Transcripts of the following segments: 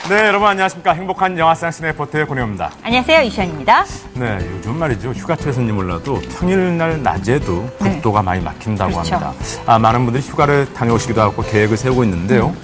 네, 여러분 안녕하십니까. 행복한 영화상 시네포트의 권혜입니다. 안녕하세요, 이시연입니다. 네, 요즘 말이죠. 휴가철에서인지 몰라도 평일날 낮에도 국도가 많이 막힌다고 그렇죠. 합니다. 많은 분들이 휴가를 다녀오시기도 하고 계획을 세우고 있는데요.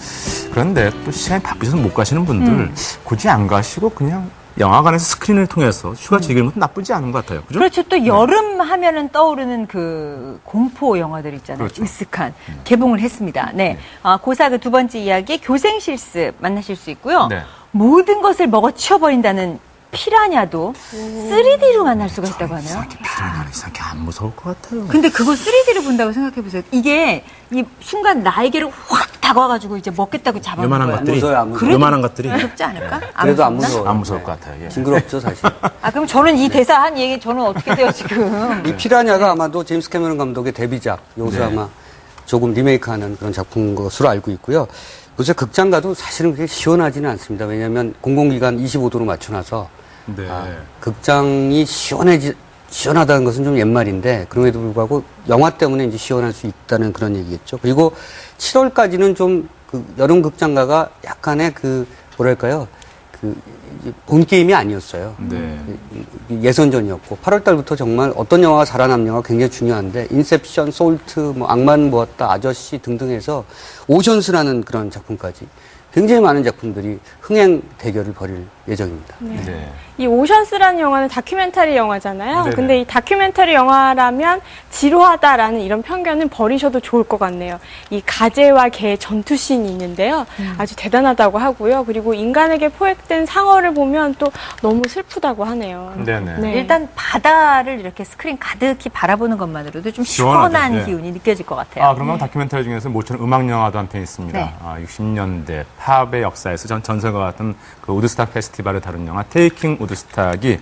그런데 또 시간이 바쁘셔서 못 가시는 분들 굳이 안 가시고 그냥 영화관에서 스크린을 통해서 휴가 즐기는 것도 나쁘지 않은 것 같아요. 그죠? 그렇죠. 또 여름 하면은 떠오르는 그 공포 영화들 있잖아요. 그렇죠. 으쓱한 개봉을 했습니다. 네. 고사 그 두 번째 이야기 교생 실습 만나실 수 있고요. 네. 모든 것을 먹어 치워버린다는 피라냐도 3D로 만날 수가 있다고 하네요. 이상하게 피라냐는 이상하게 안 무서울 것 같아요. 근데 그거 3D로 본다고 생각해보세요. 이게 이 순간 날개를 확 다가와가지고 이제 먹겠다고 잡아먹는 요만한 거야. 것들이, 무서워요, 안 무서워요. 요만한 것들이 무섭지 않을까? 그래도 안 무섭나? 무서워요. 안 무서울 것 같아요. 예. 징그럽죠, 사실. 그럼 저는 이 대사 한 얘기 저는 어떻게 돼요, 지금? 이 피라냐가 아마도 제임스 캐머런 감독의 데뷔작, 요새 네. 아마 조금 리메이크하는 그런 작품인 것으로 알고 있고요. 요새 극장 가도 사실은 그렇게 시원하지는 않습니다. 왜냐하면 공공기관 25도로 맞춰놔서 네. 극장이 시원하다는 것은 좀 옛말인데 그럼에도 불구하고 영화 때문에 이제 시원할 수 있다는 그런 얘기겠죠. 그리고 7월까지는 좀 그 여름 극장가가 약간의 그 뭐랄까요 그 본 게임이 아니었어요. 네. 예선전이었고 8월달부터 정말 어떤 영화가 살아남냐가 굉장히 중요한데 인셉션, 솔트, 뭐 악마는 보았다, 아저씨 등등 해서 오션스라는 그런 작품까지 굉장히 많은 작품들이 흥행 대결을 벌일 예정입니다. 네. 이 오션스라는 영화는 다큐멘터리 영화잖아요. 네네. 근데 이 다큐멘터리 영화라면 지루하다라는 이런 편견은 버리셔도 좋을 것 같네요. 이 가재와 개의 전투씬이 있는데요. 아주 대단하다고 하고요. 그리고 인간에게 포획된 상어를 보면 또 너무 슬프다고 하네요. 네네. 네. 일단 바다를 이렇게 스크린 가득히 바라보는 것만으로도 좀 시원한 시원하죠. 네. 기운이 느껴질 것 같아요. 그러면 다큐멘터리 중에서 모처럼 음악 영화도 한 편 있습니다. 네. 60년대 팝의 역사에서 전설과 같은 그 우드스탁 페스티벌을 다룬 영화 테이킹 우드스탁이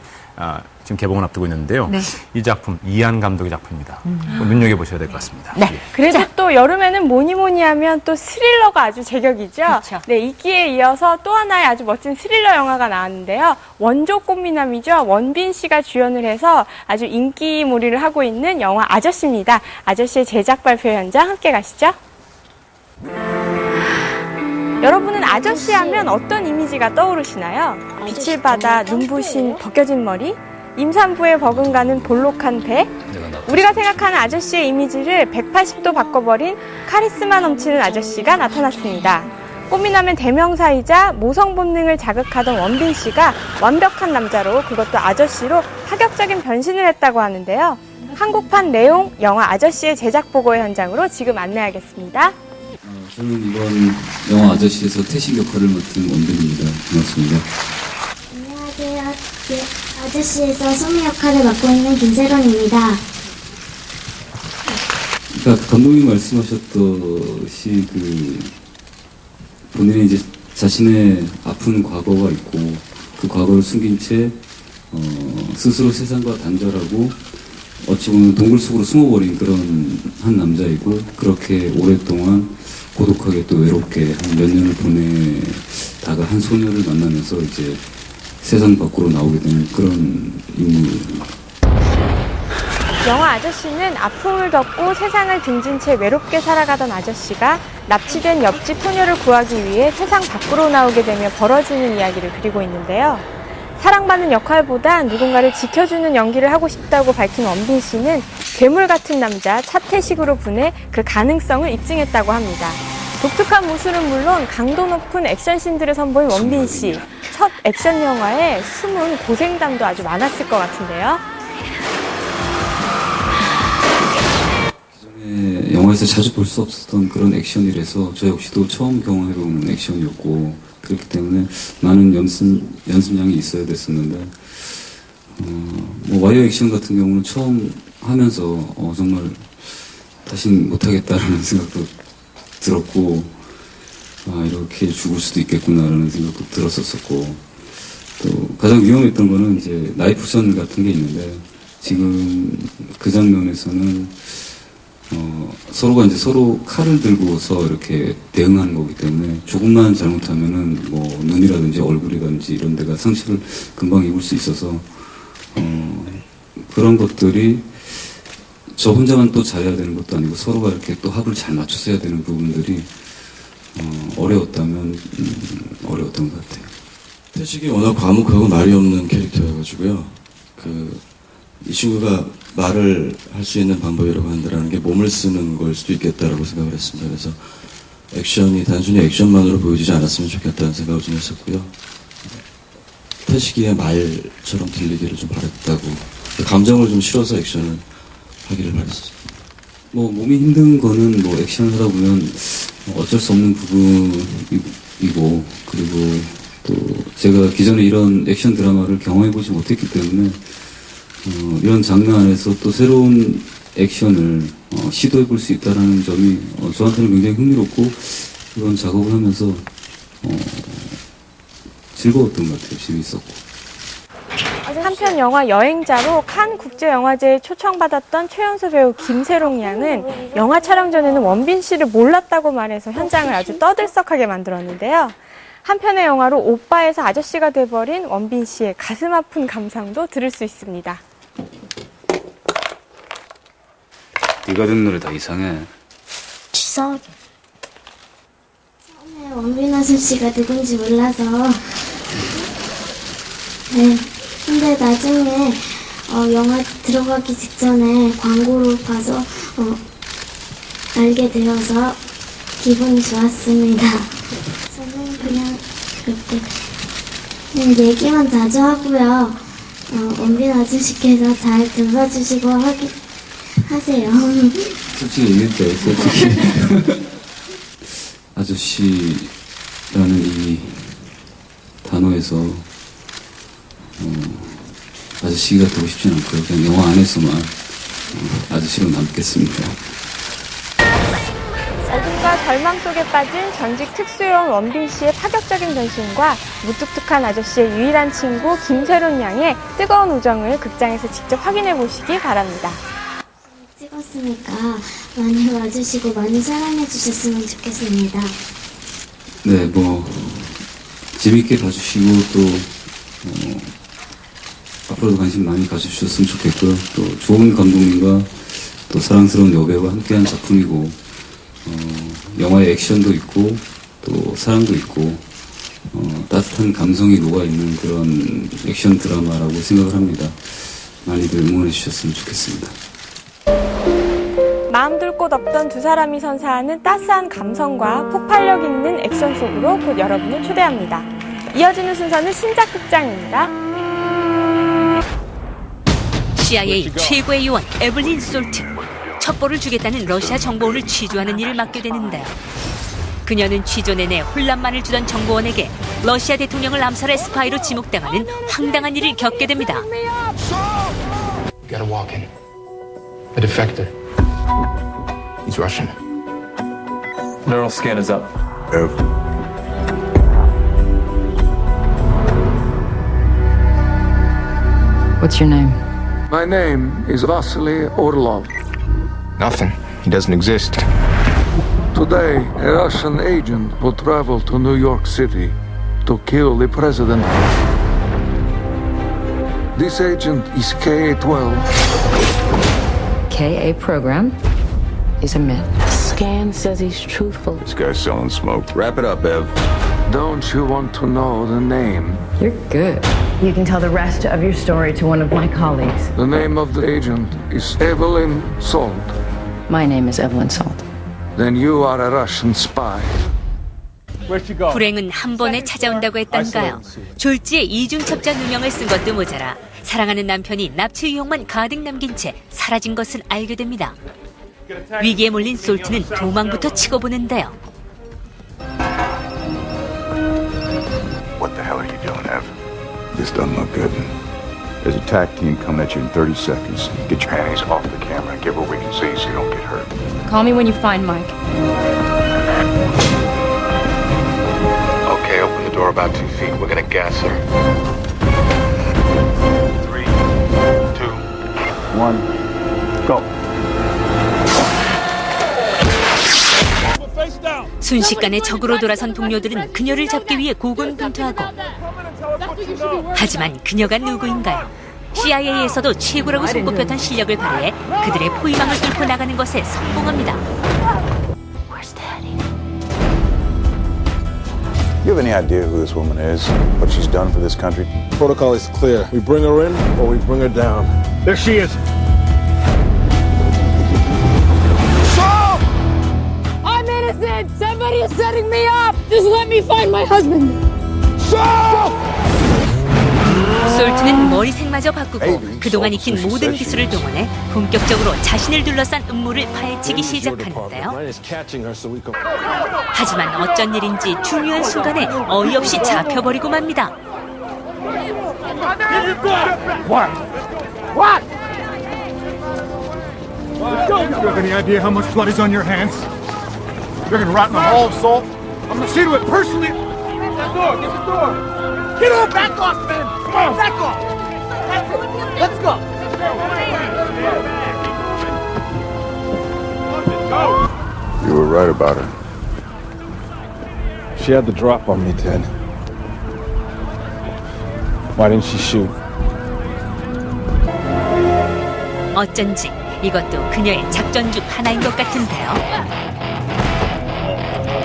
지금 개봉을 앞두고 있는데요. 네. 이 작품 이안 감독의 작품입니다. 눈여겨보셔야 될 것 같습니다. 네. 예. 그래도 또 여름에는 뭐니 하면 또 스릴러가 아주 제격이죠. 그렇죠. 네, 이기에 이어서 또 하나의 아주 멋진 스릴러 영화가 나왔는데요. 원조 꽃미남이죠. 원빈 씨가 주연을 해서 아주 인기몰이를 하고 있는 영화 아저씨입니다. 아저씨의 제작 발표 현장 함께 가시죠. 여러분은 아저씨 하면 어떤 이미지가 떠오르시나요? 빛을 받아 눈부신 벗겨진 머리, 임산부에 버금가는 볼록한 배, 우리가 생각하는 아저씨의 이미지를 180도 바꿔버린 카리스마 넘치는 아저씨가 나타났습니다. 꽃미남의 대명사이자 모성 본능을 자극하던 원빈 씨가 완벽한 남자로 그것도 아저씨로 파격적인 변신을 했다고 하는데요. 한국판 내용 영화 아저씨의 제작 보고 현장으로 지금 안내하겠습니다. 저는 이번 영화 아저씨에서 태식 역할을 맡은 원빈입니다. 반갑습니다. 안녕하세요. 아저씨에서 소미 역할을 맡고 있는 김세론입니다. 그러니까 감독님 말씀하셨듯이 본인이 이제 자신의 아픈 과거가 있고 그 과거를 숨긴 채 스스로 세상과 단절하고 어찌 보면 동굴 속으로 숨어버린 그런 한 남자이고 그렇게 오랫동안 고독하게 또 외롭게 한 몇 년을 보내다가 한 소녀를 만나면서 이제 세상 밖으로 나오게 되는 그런 인물입니다. 영화 아저씨는 아픔을 덮고 세상을 등진 채 외롭게 살아가던 아저씨가 납치된 옆집 소녀를 구하기 위해 세상 밖으로 나오게 되며 벌어지는 이야기를 그리고 있는데요. 사랑받는 역할보단 누군가를 지켜주는 연기를 하고 싶다고 밝힌 원빈 씨는 괴물 같은 남자 차태식으로 분해 그 가능성을 입증했다고 합니다. 독특한 무술은 물론 강도 높은 액션씬들을 선보인 원빈 씨. 첫 액션 영화에 숨은 고생담도 아주 많았을 것 같은데요. 기존에 영화에서 자주 볼 수 없었던 그런 액션이라서 저 역시도 처음 경험해보는 액션이었고 그렇기 때문에 많은 연습량이 있어야 됐었는데 와이어 액션 같은 경우는 처음 하면서 정말 다신 못하겠다라는 생각도 들었고 이렇게 죽을 수도 있겠구나라는 생각도 들었었고 또 가장 위험했던 거는 이제 나이프션 같은 게 있는데 지금 그 장면에서는 서로가 이제 서로 칼을 들고서 이렇게 대응하는 거기 때문에 조금만 잘못하면은 뭐 눈이라든지 얼굴이라든지 이런 데가 상처를 금방 입을 수 있어서 그런 것들이 저 혼자만 또 잘해야 되는 것도 아니고 서로가 이렇게 또 합을 잘 맞춰서 해야 되는 부분들이 어려웠다면 어려웠던 것 같아요. 태식이 워낙 과묵하고 말이 없는 캐릭터여가지고요. 이 친구가 말을 할 수 있는 방법이라고 한다는 게 몸을 쓰는 걸 수도 있겠다라고 생각을 했습니다. 그래서 액션이 단순히 액션만으로 보여지지 않았으면 좋겠다는 생각을 좀 했었고요. 태식이의 말처럼 들리기를 좀 바랬다고, 감정을 좀 실어서 액션을 하기를 바랬었어요. 몸이 힘든 거는 액션을 하다 보면 어쩔 수 없는 부분이고, 그리고 또 제가 기존에 이런 액션 드라마를 경험해보지 못했기 때문에 이런 장르 안에서 또 새로운 액션을 시도해볼 수 있다는 점이 저한테는 굉장히 흥미롭고, 이런 작업을 하면서 즐거웠던 것 같아요. 재밌었고. 한편 영화 여행자로 칸 국제영화제에 초청받았던 최연소 배우 김세롱 양은 영화 촬영 전에는 원빈 씨를 몰랐다고 말해서 현장을 아주 떠들썩하게 만들었는데요. 한편의 영화로 오빠에서 아저씨가 돼버린 원빈 씨의 가슴 아픈 감상도 들을 수 있습니다. 네가 듣는 노래 다 이상해. 치사하게. 처음에 원빈 아저씨가 누군지 몰라서. 네. 근데 나중에 영화 들어가기 직전에 광고로 봐서 알게 되어서 기분이 좋았습니다. 저는 그냥 그렇게 얘기만 자주 하고요. 원빈 아저씨께서 잘 들어주시고 하세요. 솔직히 얘기했대, 솔직히. 아저씨라는 이 단어에서 아저씨가 되고 싶진 않고요. 그냥 영화 안에서만 아저씨로 남겠습니다. 어둠과 절망 속에 빠진 전직 특수요원 원빈 씨의 파격적인 변신과 무뚝뚝한 아저씨의 유일한 친구 김세론 양의 뜨거운 우정을 극장에서 직접 확인해 보시기 바랍니다. 찍었으니까 많이 와주시고 많이 사랑해 주셨으면 좋겠습니다. 네, 재밌게 봐주시고 또 앞으로도 관심 많이 가져주셨으면 좋겠고요. 또 좋은 감독님과 또 사랑스러운 여배우와 함께한 작품이고, 영화의 액션도 있고 또 사랑도 있고 따뜻한 감성이 녹아있는 그런 액션 드라마라고 생각을 합니다. 많이들 응원해 주셨으면 좋겠습니다. 마음 둘 곳 없던 두 사람이 선사하는 따스한 감성과 폭발력 있는 액션 속으로 곧 여러분을 초대합니다. 이어지는 순서는 신작 극장입니다. CIA 최고의 요원 에블린 솔트. 첩보를 주겠다는 러시아 정보원을 취조하는 일을 맡게 되는데요. 그녀는 취조 내내 혼란만을 주던 정보원에게 러시아 대통령을 암살할 스파이로 지목당하는 황당한 일을 겪게 됩니다. Gotta walk in. A defector. He's Russian. Neural scan is up. What's your name? My name is Vasily Orlov. Nothing. He doesn't exist. Today, a Russian agent will travel to New York City to kill the president. This agent is KA-12. KA program is a myth. Scan says he's truthful. This guy's selling smoke. Wrap it up, Ev. Don't you want to know the name? You're good. You can tell the rest of your story to one of my colleagues. The name of the agent is Evelyn Salt. My name is Evelyn Salt. Then you are a Russian spy. 불행은 한 번에 찾아온다고 했던가요? 졸지에 이중첩자 누명을 쓴 것도 모자라 사랑하는 남편이 납치 의혹만 가득 남긴 채 사라진 것을 알게 됩니다. 위기에 몰린 솔트는 도망부터 치고 보는데요. What the hell are you doing, Ev? This doesn't look good. There's a TAC team coming at you in 30 seconds. Get your hands off the camera and get where we can see so you don't get hurt. Call me when you find Mike. Okay, open the door about 2 feet. We're gonna gas her. 3, 2, 1, go. 순식간에 적으로 돌아선 동료들은 그녀를 잡기 위해 고군분투하고, 하지만 그녀가 누구인가요? CIA에서도 최고라고 손꼽혔던 실력을 발휘해 그들의 포위망을 뚫고 나가는 것에 성공합니다. You have any idea who this woman is? What she's done for this country? Protocol is clear. We bring her in or we bring her down. There she is. I'm innocent! Somebody is setting me up! Just let me find my husband! 솔트는 머리색마저 바꾸고 그동안 익힌 모든 기술을 동원해 본격적으로 자신을 둘러싼 음모를 파헤치기 시작하는데요. 하지만 어쩐 일인지 중요한 순간에 어이없이 잡혀버리고 맙니다. What? You have any idea how much blood is on your hands? You're gonna rot in the hall of salt? I'm gonna see to it personally. Get that door, get the door. Get off! Back off, man! Come on! Back off! That's it! Let's go! You were right about her. She had the drop on me, Ted. Why didn't she shoot? 어쩐지 이것도 그녀의 작전 중 하나인 것 같은데요.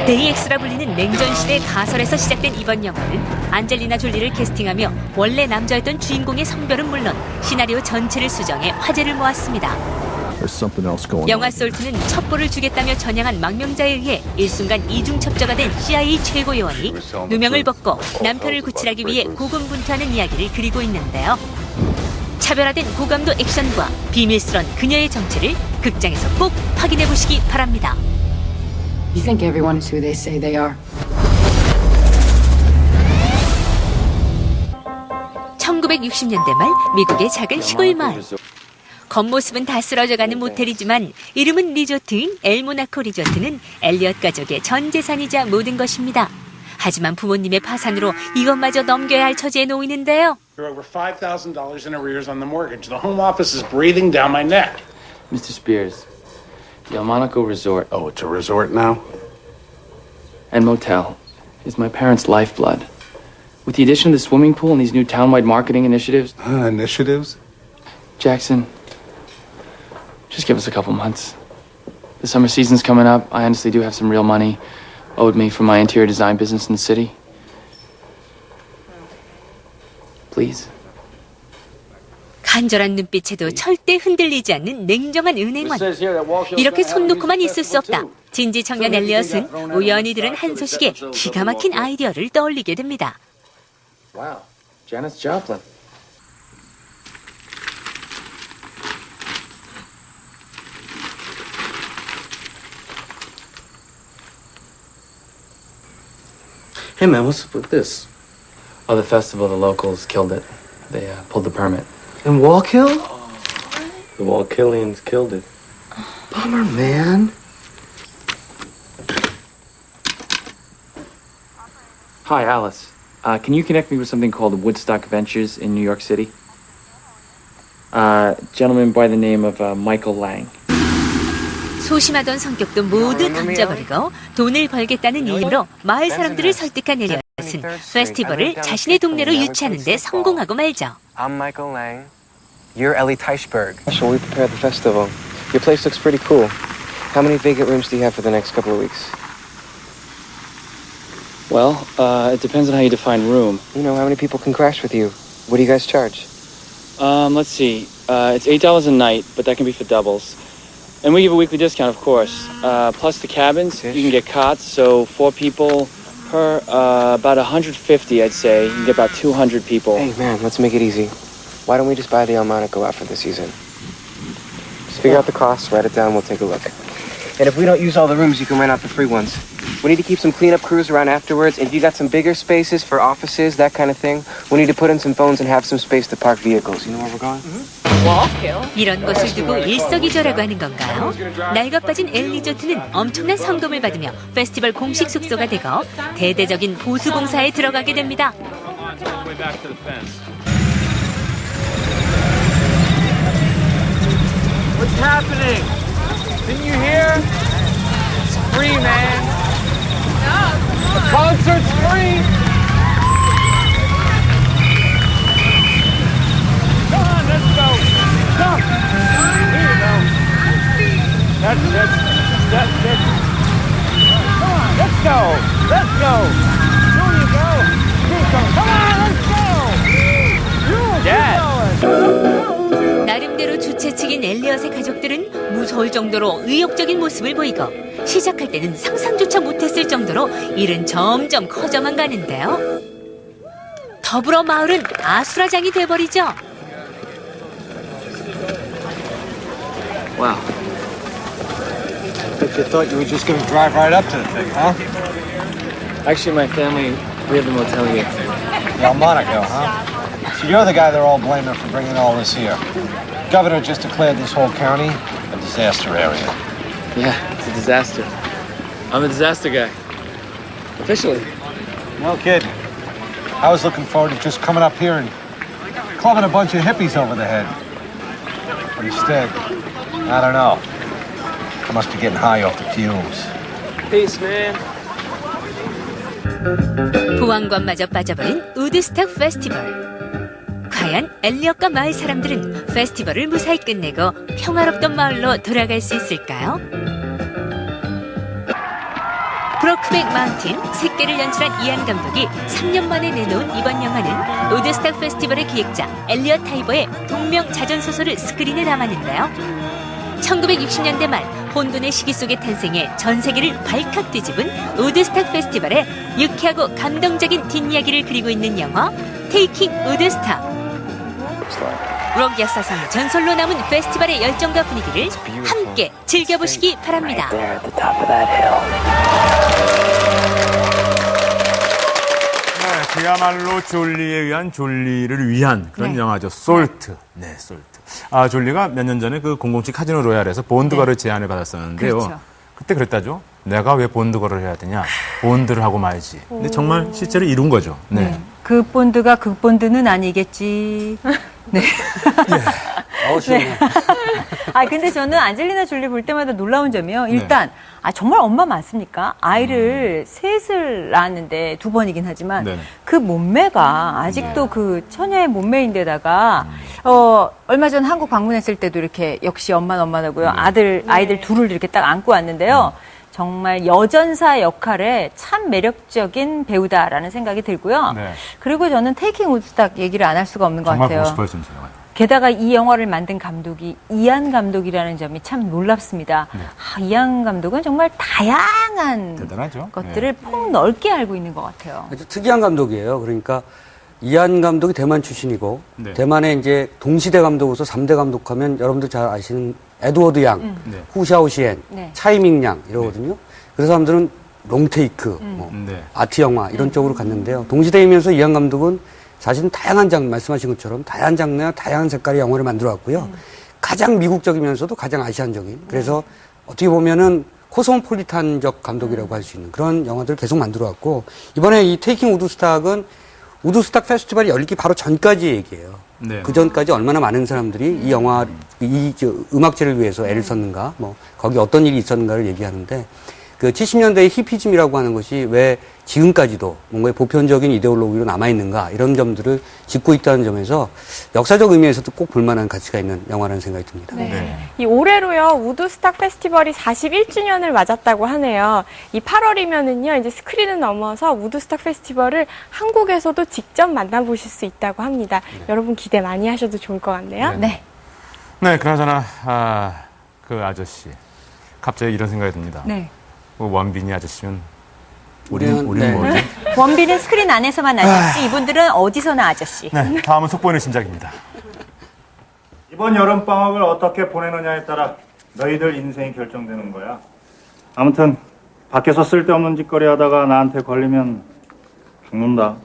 데이엑스라 불리는 냉전시대 가설에서 시작된 이번 영화는 안젤리나 졸리를 캐스팅하며 원래 남자였던 주인공의 성별은 물론 시나리오 전체를 수정해 화제를 모았습니다. 영화 솔트는 첩보를 주겠다며 전향한 망명자에 의해 일순간 이중첩자가 된 CIA 최고 요원이 누명을 벗고 남편을 구출하기 위해 고군분투하는 이야기를 그리고 있는데요. 차별화된 고감도 액션과 비밀스런 그녀의 정체를 극장에서 꼭 확인해보시기 바랍니다. You think everyone is who they say they are? 1960년대 말 미국의 작은 시골 마을. 겉모습은 다 쓰러져가는 모텔이지만 이름은 리조트인 엘모나코 리조트는 엘리엇 가족의 전 재산이자 모든 것입니다. 하지만 부모님의 파산으로 이것마저 넘겨야 할 처지에 놓이는데요. You're over $5,000 in arrears on the mortgage. The home office is breathing down my neck. Mr. Spears, the El Monaco Resort. Oh, it's a resort now? And motel is my parents' lifeblood. With the addition of the swimming pool and these new town-wide marketing initiatives. Initiatives? Jackson, just give us a couple months. The summer season's coming up. I honestly do have some real money owed me from my interior design business in the city. Please. 간절한 눈빛에도 절대 흔들리지 않는 냉정한 은행원. 이렇게 손 놓고만 있을 수 없다. 진지 청년 엘리엇은 우연히 들은 한 소식에 기가 막힌 아이디어를 떠올리게 됩니다. Wow, Janis Joplin. Hey man, what's up with this? Oh, the festival, the locals killed it. They pulled the permit. In Wallkill? The Wallkillians killed it. Bummer, man. Hi, Alice. Can you connect me with something called Woodstock Ventures in New York City? Gentleman by the name of Michael Lang. 소심하던 성격도 모두 던져버리고 돈을 벌겠다는 이유로 마을 사람들을 설득한 엘리엇은 페스티벌을 자신의 동네로 유치하는 데 성공하고 말죠. I'm Michael Lang. You're Ellie Teichberg. Shall we prepare the festival? Your place looks pretty cool. How many vacant rooms do you have for the next couple of weeks? Well, it depends on how you define room. You know, how many people can crash with you? What do you guys charge? Let's see. It's $8 a night, but that can be for doubles. And we give a weekly discount, of course. Plus the cabins, you can get cots, so 4 people per, about 150, I'd say. You can get about 200 people. Hey, man, let's make it easy. Why don't we just buy the El Monaco out for the season? Just figure out the costs, write it down, we'll take a look. And if we don't use all the rooms, you can rent out the free ones. We need to keep some cleanup crews around afterwards. And if you got some bigger spaces for offices, that kind of thing, we need to put in some phones and have some space to park vehicles. You know where we're going? 이런 것을 두고 일석이조라고 하는 건가요? 낡아빠진 엘리조트는 엄청난 성금을 받으며 페스티벌 공식 숙소가 되고 대대적인 보수 공사에 들어가게 됩니다. What's happening? Didn't you hear? It's free, man. The concert's free. Come on, let's go. Come. Here you go. That's it. Come on, let's go. Let's go. 빠진 엘리엇의 가족들은 무서울 정도로 의욕적인 모습을 보이고 시작할 때는 상상조차 못했을 정도로 일은 점점 커져만 가는데요. 더불어 마을은 아수라장이 돼버리죠. Wow. Bet you thought you were just going to drive right up to the thing, huh? Actually, my family, we have the motel here. Delmonico, huh? So you're the guy they're all blaming for bringing all this here. Governor just declared this whole county a disaster area. Yeah, it's a disaster. I'm a disaster guy. Officially. No kidding. I was looking forward to just coming up here and clubbing a bunch of hippies over the head. But instead, I don't know. I must be getting high off the fumes. Peace, man. 보안관마저 빠져버린 우드스탁 페스티벌. 과연 엘리엇과 마을 사람들은 페스티벌을 무사히 끝내고 평화롭던 마을로 돌아갈 수 있을까요? 브로크백 마운틴, 새끼를 연출한 이안 감독이 3년 만에 내놓은 이번 영화는 우드스탁 페스티벌의 기획자 엘리엇 타이버의 동명 자전소설을 스크린에 담았는데요. 1960년대 말 혼돈의 시기 속에 탄생해 전 세계를 발칵 뒤집은 우드스탁 페스티벌의 유쾌하고 감동적인 뒷이야기를 그리고 있는 영화 테이킹 우드스탁. 록 역사상 전설로 남은 페스티벌의 열정과 분위기를 함께 즐겨보시기 바랍니다. 네, 그야말로 졸리에 의한 졸리를 위한 그런 영화죠. 솔트. 네, 솔트. 아, 졸리가 몇 년 전에 그 007 카지노 로얄에서 본드거를 제안을 받았었는데요. 그렇죠. 그때 그랬다죠. 내가 왜 본드거를 해야 되냐. 본드를 하고 말지. 근데 정말 실제로 이룬 거죠. 네. 그 본드가 그 본드는 아니겠지. 네. 시원해. 아, 근데 저는 안젤리나 졸리 볼 때마다 놀라운 점이요. 일단, 정말 엄마 맞습니까? 아이를 셋을 낳았는데 2번이긴 하지만 그 몸매가 아직도 그 처녀의 몸매인데다가, 얼마 전 한국 방문했을 때도 이렇게 역시 엄마는 엄마라고요. 아이들 둘을 이렇게 딱 안고 왔는데요. 정말 여전사 역할에 참 매력적인 배우다라는 생각이 들고요. 그리고 저는 테이킹 우드스탁 얘기를 안 할 수가 없는 것 같아요. 정말 보고 싶어요, 진짜. 게다가 이 영화를 만든 감독이 이안 감독이라는 점이 참 놀랍습니다. 이안 감독은 정말 다양한 대단하죠. 것들을 폭넓게 알고 있는 것 같아요. 아주 특이한 감독이에요. 그러니까 이안 감독이 대만 출신이고 대만의 이제 동시대 감독으로서 3대 감독하면 여러분들 잘 아시는 에드워드 양, 후샤오시엔, 차이밍 양 이러거든요. 그래서 사람들은 롱테이크, 아트 영화 이런 쪽으로 갔는데요. 동시대이면서 이안 감독은 사실은 다양한 장르, 말씀하신 것처럼 다양한 장르와 다양한 색깔의 영화를 만들어 왔고요. 가장 미국적이면서도 가장 아시안적인. 그래서 어떻게 보면은 코스모폴리탄적 감독이라고 할 수 있는 그런 영화들을 계속 만들어 왔고, 이번에 이 테이킹 우드스탁은 우드스탁 페스티벌이 열리기 바로 전까지 얘기예요. 그 전까지 얼마나 많은 사람들이 이 영화, 음악제를 위해서 애를 썼는가, 거기 어떤 일이 있었는가를 얘기하는데, 그 70년대의 히피즘이라고 하는 것이 왜 지금까지도 뭔가 보편적인 이데올로기로 남아있는가 이런 점들을 짚고 있다는 점에서 역사적 의미에서도 꼭 볼만한 가치가 있는 영화라는 생각이 듭니다. 이 올해로요 우드스탁 페스티벌이 41주년을 맞았다고 하네요. 이 8월이면은요 이제 스크린을 넘어서 우드스탁 페스티벌을 한국에서도 직접 만나보실 수 있다고 합니다. 여러분 기대 많이 하셔도 좋을 것 같네요. 네, 그나저나 그 아저씨 갑자기 이런 생각이 듭니다. 원빈이 아저씨면 우리는 뭐지? 원빈은 스크린 안에서만 아저씨, 이분들은 어디서나 아저씨. 네, 다음은 속보이는 신작입니다. 이번 여름방학을 어떻게 보내느냐에 따라 너희들 인생이 결정되는 거야. 아무튼 밖에서 쓸데없는 짓거리 하다가 나한테 걸리면 죽는다.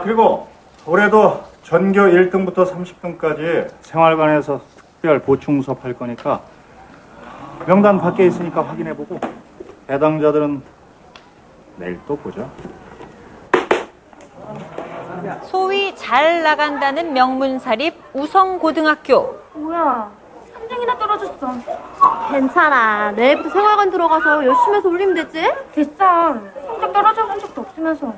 그리고 올해도 전교 1등부터 30등까지 생활관에서 특별 보충 수업 할 거니까 명단 밖에 있으니까 확인해보고 해당자들은 내일 또 보자. 소위 잘 나간다는 명문사립 우성고등학교. 뭐야, 3등이나 떨어졌어. 괜찮아. 내일부터 생활관 들어가서 열심히 해서 올리면 되지? 됐어. 성적 떨어져 본 적도 없으면서.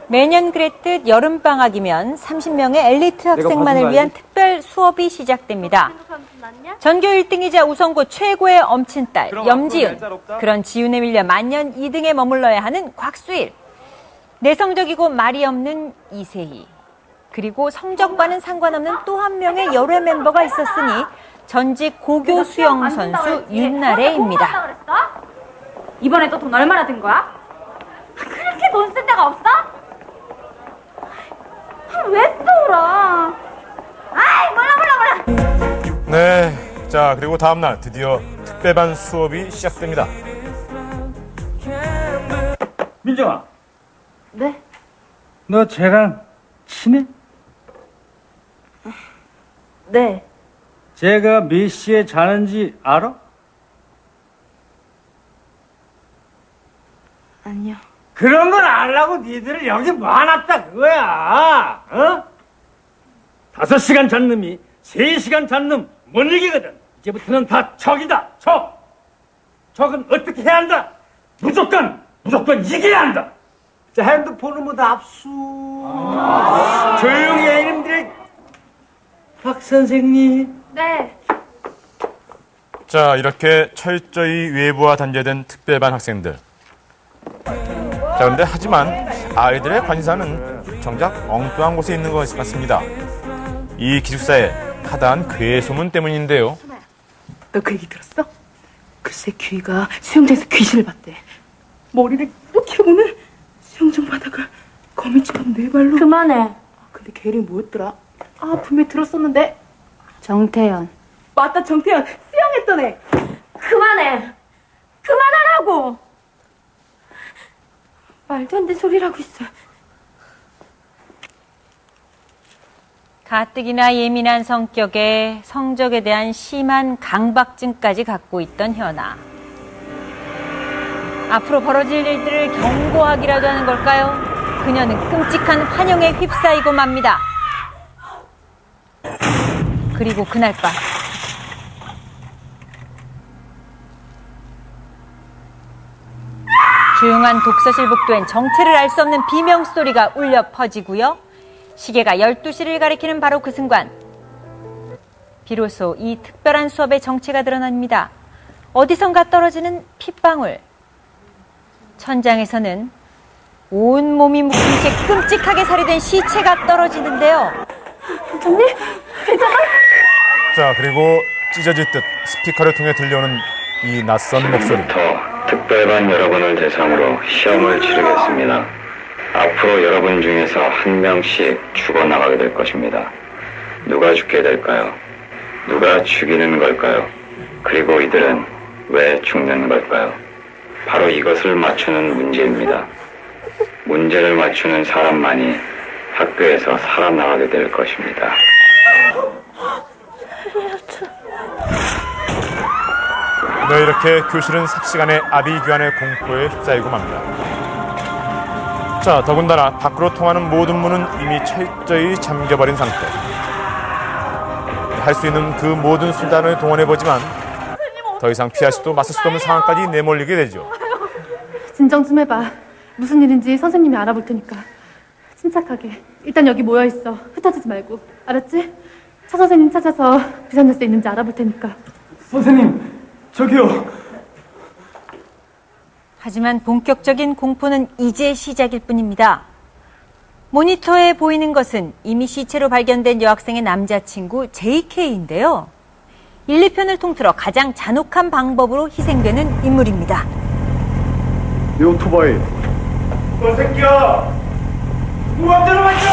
매년 그랬듯 여름방학이면 30명의 엘리트 학생만을 위한 특별 수업이 시작됩니다. 전교 1등이자 우성고 최고의 엄친딸 염지윤. 그런 지윤에 밀려 만년 2등에 머물러야 하는 곽수일. 내성적이고 말이 없는 이세희. 그리고 성적과는 상관없는 또 한 명의 열애 멤버가 있었으니 전직 고교 수영 선수 윤나래입니다. 이번에 또 돈 얼마나 든 거야? 그렇게 돈 쓸 데가 없어? 왜 또 울어? 아이 몰라. 네, 자 그리고 다음날 드디어 특배반 수업이 시작됩니다. 민정아. 네? 너 쟤랑 친해? 네. 쟤가 몇 시에 자는지 알아? 아니요. 그런 걸 알라고 니들을 여기 모아놨다 그거야. 어? 5시간 잔 놈이 3시간 잔 놈 못 이기거든. 이제부터는 다 척이다. 척. 척은 어떻게 해야 한다? 무조건 이겨야 한다. 자, 핸드폰은 뭐 다 압수. 조용히 해, 이놈들이. 박 선생님. 네. 자, 이렇게 철저히 외부와 단절된 특별반 학생들. 자, 근데 하지만 아이들의 관심사는 정작 엉뚱한 곳에 있는 것 같습니다. 이 기숙사의 하다한 괴소문 때문인데요. 너 그 얘기 들었어? 글쎄 귀가 수영장에서 귀신을 봤대. 머리를 이렇게 오늘 수영장 바닥을 거미처럼 네 발로. 그만해. 근데 걔 이름이 뭐였더라? 아 분명히 들었었는데. 정태현. 맞다 정태현. 수영했던 애. 그만해. 그만하라고. 말도 안 되는 소리라고 있어. 가뜩이나 예민한 성격에 성적에 대한 심한 강박증까지 갖고 있던 현아. 앞으로 벌어질 일들을 경고하기라도 하는 걸까요? 그녀는 끔찍한 환영에 휩싸이고 맙니다. 그리고 그날 밤 조용한 독서실 복도엔 정체를 알 수 없는 비명소리가 울려 퍼지고요. 시계가 12시를 가리키는 바로 그 순간 비로소 이 특별한 수업의 정체가 드러납니다. 어디선가 떨어지는 핏방울. 천장에서는 온몸이 묶인 채 끔찍하게 살해된 시체가 떨어지는데요. 언니? 괜찮아? 자, 그리고 찢어질 듯 스피커를 통해 들려오는 이 낯선 목소리. 특별반 여러분을 대상으로 시험을 치르겠습니다. 앞으로 여러분 중에서 한 명씩 죽어나가게 될 것입니다. 누가 죽게 될까요? 누가 죽이는 걸까요? 그리고 이들은 왜 죽는 걸까요? 바로 이것을 맞추는 문제입니다. 문제를 맞추는 사람만이 학교에서 살아나가게 될 것입니다. 네, 이렇게 교실은 삽시간에 아비규환의 공포에 휩싸이고 맙니다. 자, 더군다나 밖으로 통하는 모든 문은 이미 철저히 잠겨버린 상태. 할 수 있는 그 모든 수단을 동원해보지만 더 이상 피할 수도 맞설 수도 없는 상황까지 내몰리게 되죠. 진정 좀 해봐. 무슨 일인지 선생님이 알아볼 테니까. 침착하게. 일단 여기 모여있어. 흩어지지 말고. 알았지? 차 선생님 찾아서 비상열쇠 있는지 알아볼 테니까. 선생님, 저기요. 하지만 본격적인 공포는 이제 시작일 뿐입니다. 모니터에 보이는 것은 이미 시체로 발견된 여학생의 남자친구 JK인데요. 1, 2편을 통틀어 가장 잔혹한 방법으로 희생되는 인물입니다. 이 오토바이. 너 새끼야! 무감대로 맞죠?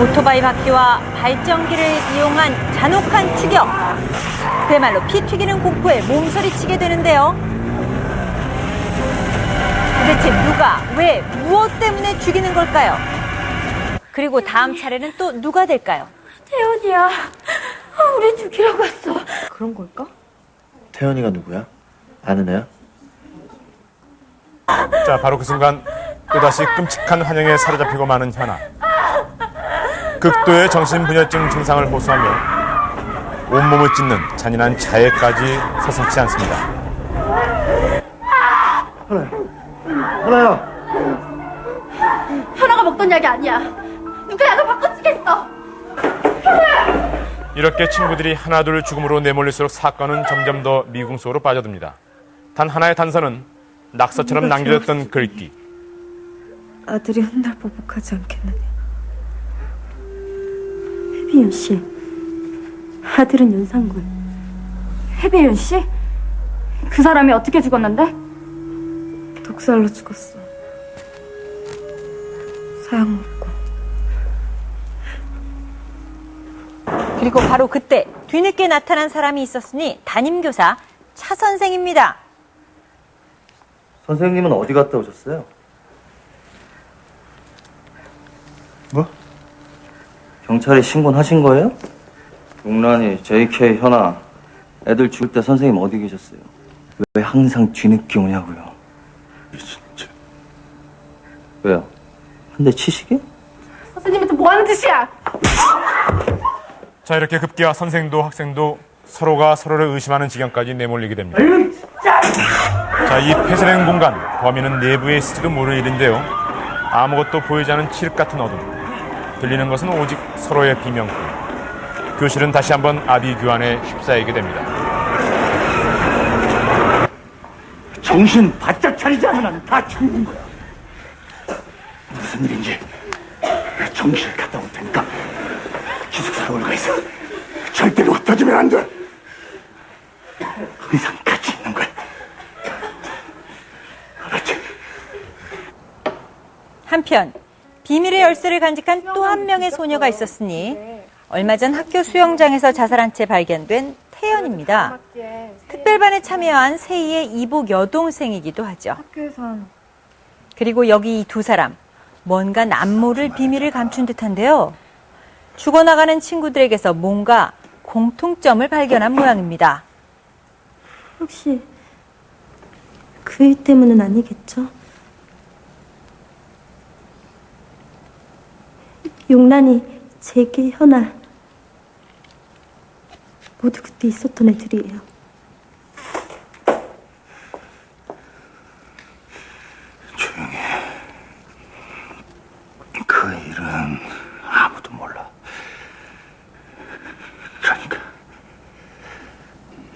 오토바이 바퀴와 발전기를 이용한 잔혹한 추격. 그야말로 피 튀기는 공포에 몸서리치게 되는데요. 도대체 누가, 왜, 무엇 때문에 죽이는 걸까요? 그리고 다음 차례는 또 누가 될까요? 태연이야. 우리 죽이라고 했어. 그런 걸까? 태연이가 누구야? 아는 애야? 자, 바로 그 순간 또다시 끔찍한 환영에 사로잡히고 마는 현아. 극도의 정신분열증 증상을 호소하며 온몸을 찢는 잔인한 자해까지 서슴지 않습니다. 하나야. 현아가 먹던 약이 아니야. 누가 약을 바꿔주겠어. 이렇게 친구들이 하나둘 죽음으로 내몰릴수록 사건은 점점 더 미궁 속으로 빠져듭니다. 단 하나의 단서는 낙서처럼 남겨졌던 글귀. 아들이 훗날 보복하지 않겠느냐. 혜비윤 씨, 아들은 윤상군. 혜비윤 씨? 그 사람이 어떻게 죽었는데? 독살로 죽었어. 사약 먹고. 그리고 바로 그때 뒤늦게 나타난 사람이 있었으니 담임교사 차 선생입니다. 선생님은 어디 갔다 오셨어요? 뭐? 경찰에 신고는 하신 거예요? 용란이, JK, 현아, 애들 죽을 때 선생님 어디 계셨어요? 왜 항상 뒤늦게 오냐고요? 진짜. 왜요? 한 대 치시게? 선생님한테 뭐 하는 짓이야? 자, 이렇게 급기야 선생도 학생도 서로가 서로를 의심하는 지경까지 내몰리게 됩니다. 자, 이 폐쇄된 공간, 범인은 내부에 있을지도 모를 일인데요. 아무것도 보이지 않은 칠흑 같은 어둠. 들리는 것은 오직 서로의 비명뿐. 교실은 다시 한번 아비규환에 휩싸이게 됩니다. 정신 바짝 차리지 않으면 다 죽는 거야. 무슨 일인지 정신을 갔다 올 테니까 기숙사로 올가 있어. 절대로 흩어지면 안 돼. 항상 같이 있는 거야. 알았지? 한편 비밀의 열쇠를 간직한 또 한 명의 소녀가 있었으니 얼마 전 학교 수영장에서 자살한 채 발견된 태연입니다. 특별반에 참여한 세희의 이복 여동생이기도 하죠. 학교에선 그리고 여기 이 두 사람, 뭔가 남모를 비밀을 감춘 듯한데요. 죽어나가는 친구들에게서 뭔가 공통점을 발견한 모양입니다. 혹시 그 일 때문은 아니겠죠? 용란이, 재계, 현아 모두 그때 있었던 애들이에요. 조용히 해. 그 일은 아무도 몰라. 그러니까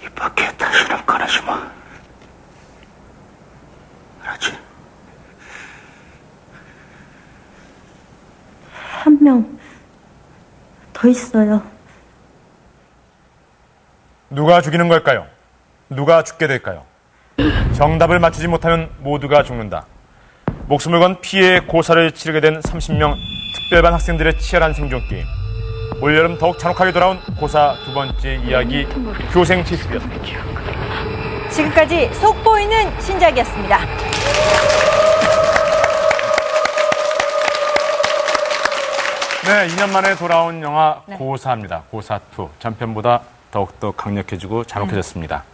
이 밖에 다시는 꺼내지 마. 알았지? 한 명 더 있어요. 누가 죽이는 걸까요? 누가 죽게 될까요? 정답을 맞추지 못하면 모두가 죽는다. 목숨을 건 피해의 고사를 치르게 된 30명 특별반 학생들의 치열한 생존 게임. 올여름 더욱 잔혹하게 돌아온 고사 두 번째 이야기 교생 실습이었습니다. 지금까지 속보이는 신작이었습니다. 네, 2년 만에 돌아온 영화 고사입니다. 고사2. 전편보다 더욱더 강력해지고 잔혹해졌습니다.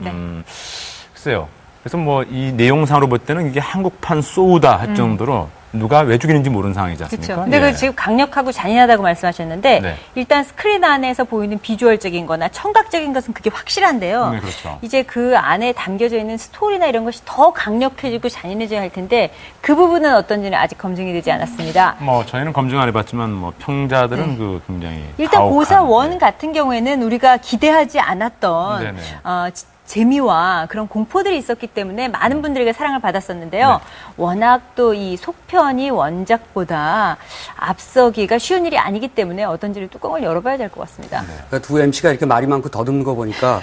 글쎄요. 그래서 뭐 이 내용상으로 볼 때는 이게 한국판 소우다 할 정도로 누가 왜 죽이는지 모르는 상황이지 않습니까? 그렇죠. 근데 그 지금 강력하고 잔인하다고 말씀하셨는데 일단 스크린 안에서 보이는 비주얼적인 거나 청각적인 것은 그게 확실한데요. 네, 그렇죠. 이제 그 안에 담겨져 있는 스토리나 이런 것이 더 강력해지고 잔인해져야 할 텐데 그 부분은 어떤지는 아직 검증이 되지 않았습니다. 뭐 저희는 검증 안 해봤지만 뭐 평자들은 그 굉장히 일단 가혹한, 고사 1 같은 경우에는 우리가 기대하지 않았던 재미와 그런 공포들이 있었기 때문에 많은 분들에게 사랑을 받았었는데요. 워낙 또 이 속편이 원작보다 앞서기가 쉬운 일이 아니기 때문에 어떤지를 뚜껑을 열어봐야 될 것 같습니다. 그러니까 두 MC가 이렇게 말이 많고 더듬는 거 보니까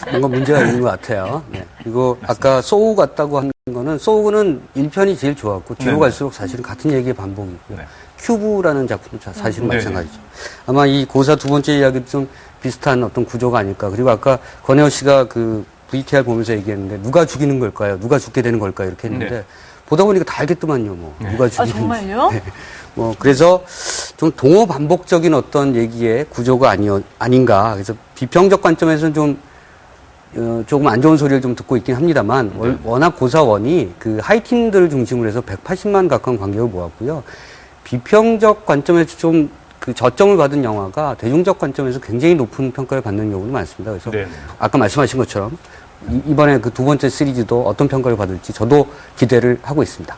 뭔가 문제가 있는 것 같아요. 그리고 아까 소우 같다고 하는 거는 소우는 1편이 제일 좋았고 뒤로 갈수록 사실은 같은 얘기의 반복이고요. 큐브라는 작품도 사실은 마찬가지죠. 아마 이 고사 두 번째 이야기도 좀 비슷한 어떤 구조가 아닐까. 그리고 아까 권혜호 씨가 그 VTR 보면서 얘기했는데 누가 죽이는 걸까요? 누가 죽게 되는 걸까요? 이렇게 했는데 보다 보니까 다 알겠더만요. 뭐 누가 죽이는지. 정말요? 뭐 그래서 좀 동호 반복적인 어떤 얘기의 구조가 아닌가. 그래서 비평적 관점에서는 좀 조금 안 좋은 소리를 좀 듣고 있긴 합니다만 워낙 고사 1이 그 하이틴들을 중심으로 해서 180만 가까운 관객을 모았고요. 비평적 관점에서 좀 그 저점을 받은 영화가 대중적 관점에서 굉장히 높은 평가를 받는 경우도 많습니다. 그래서 아까 말씀하신 것처럼 이번에 그 두 번째 시리즈도 어떤 평가를 받을지 저도 기대를 하고 있습니다.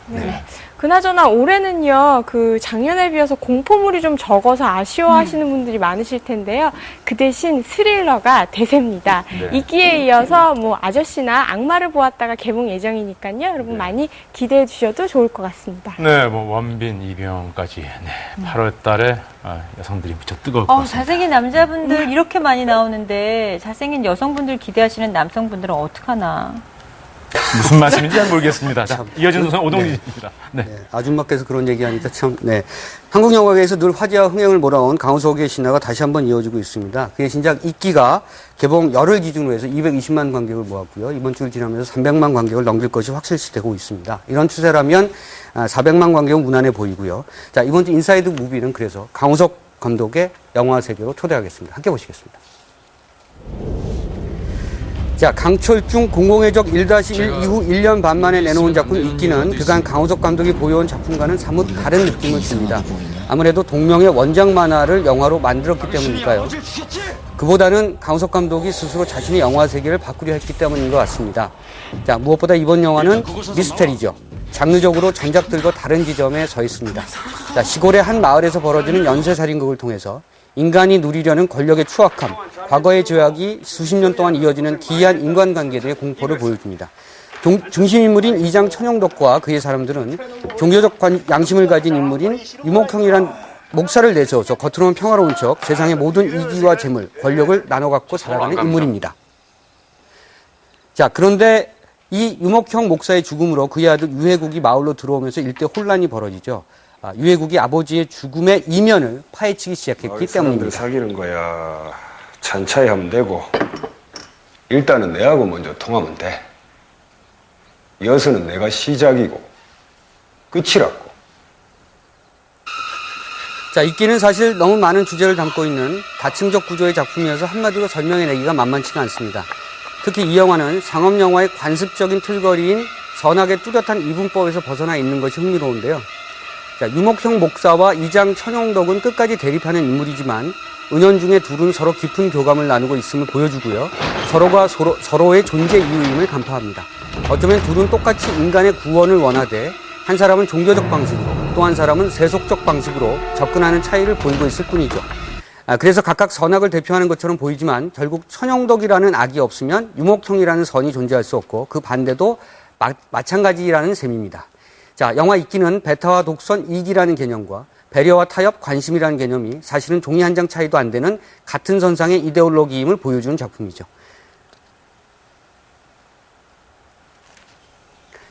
그나저나 올해는요, 그 작년에 비해서 공포물이 좀 적어서 아쉬워하시는 분들이 많으실 텐데요. 그 대신 스릴러가 대세입니다. 네. 이기에 이어서 뭐 아저씨나 악마를 보았다가 개봉 예정이니까요. 여러분 많이 기대해 주셔도 좋을 것 같습니다. 네, 뭐 원빈, 이병까지 8월 달에 여성들이 무척 뜨거울 것 같습니다. 잘생긴 남자분들 이렇게 많이 나오는데 잘생긴 여성분들 기대하시는 남성분들은 어떡하나. 무슨 말씀인지 잘 모르겠습니다. 자, 이어진 소선 오동진입니다. 네. 아줌마께서 그런 얘기하니까 참, 한국 영화계에서 늘 화제와 흥행을 몰아온 강호석의 신화가 다시 한번 이어지고 있습니다. 그의 신작 이끼가 개봉 열흘 기준으로 해서 220만 관객을 모았고요. 이번 주를 지나면서 300만 관객을 넘길 것이 확실시되고 있습니다. 이런 추세라면 400만 관객은 무난해 보이고요. 자, 이번 주 인사이드 무비는 그래서 강호석 감독의 영화 세계로 초대하겠습니다. 함께 보시겠습니다. 자, 강철중 공공의적 1-1 이후 1년 반 만에 내놓은 작품 이끼는 그간 강호석 감독이 보여온 작품과는 사뭇 다른 느낌을 줍니다. 아무래도 동명의 원작 만화를 영화로 만들었기 때문일까요? 그보다는 강호석 감독이 스스로 자신의 영화 세계를 바꾸려 했기 때문인 것 같습니다. 자, 무엇보다 이번 영화는 미스테리죠. 장르적으로 전작들과 다른 지점에 서 있습니다. 자, 시골의 한 마을에서 벌어지는 연쇄살인극을 통해서 인간이 누리려는 권력의 추악함, 과거의 죄악이 수십 년 동안 이어지는 기이한 인간관계들의 공포를 보여줍니다. 중심인물인 이장 천영덕과 그의 사람들은 종교적 양심을 가진 인물인 유목형이란 목사를 내세워서 겉으로는 평화로운 척 세상의 모든 이기와 재물, 권력을 나눠 갖고 살아가는 인물입니다. 자, 그런데 이 유목형 목사의 죽음으로 그의 아들 유해국이 마을로 들어오면서 일대 혼란이 벌어지죠. 유해국이 아버지의 죽음의 이면을 파헤치기 시작했기 때문입니다. 사귀는 거야. 천천히 하면 되고 일단은 내하고 먼저 통하면 돼. 여수는 내가 시작이고 끝이라고. 자, 이끼는 사실 너무 많은 주제를 담고 있는 다층적 구조의 작품이어서 한마디로 설명해내기가 만만치가 않습니다. 특히 이 영화는 상업영화의 관습적인 틀거리인 선악의 뚜렷한 이분법에서 벗어나 있는 것이 흥미로운데요. 자, 유목형 목사와 이장 천영덕은 끝까지 대립하는 인물이지만 은연중에 둘은 서로 깊은 교감을 나누고 있음을 보여주고요. 서로가 서로의 존재 이유임을 간파합니다. 어쩌면 둘은 똑같이 인간의 구원을 원하되 한 사람은 종교적 방식으로 또 한 사람은 세속적 방식으로 접근하는 차이를 보이고 있을 뿐이죠. 그래서 각각 선악을 대표하는 것처럼 보이지만 결국 천영덕이라는 악이 없으면 유목형이라는 선이 존재할 수 없고 그 반대도 마찬가지라는 셈입니다. 자, 영화 이끼는 배타와 독선, 이기라는 개념과 배려와 타협, 관심이라는 개념이 사실은 종이 한 장 차이도 안 되는 같은 선상의 이데올로기임을 보여주는 작품이죠.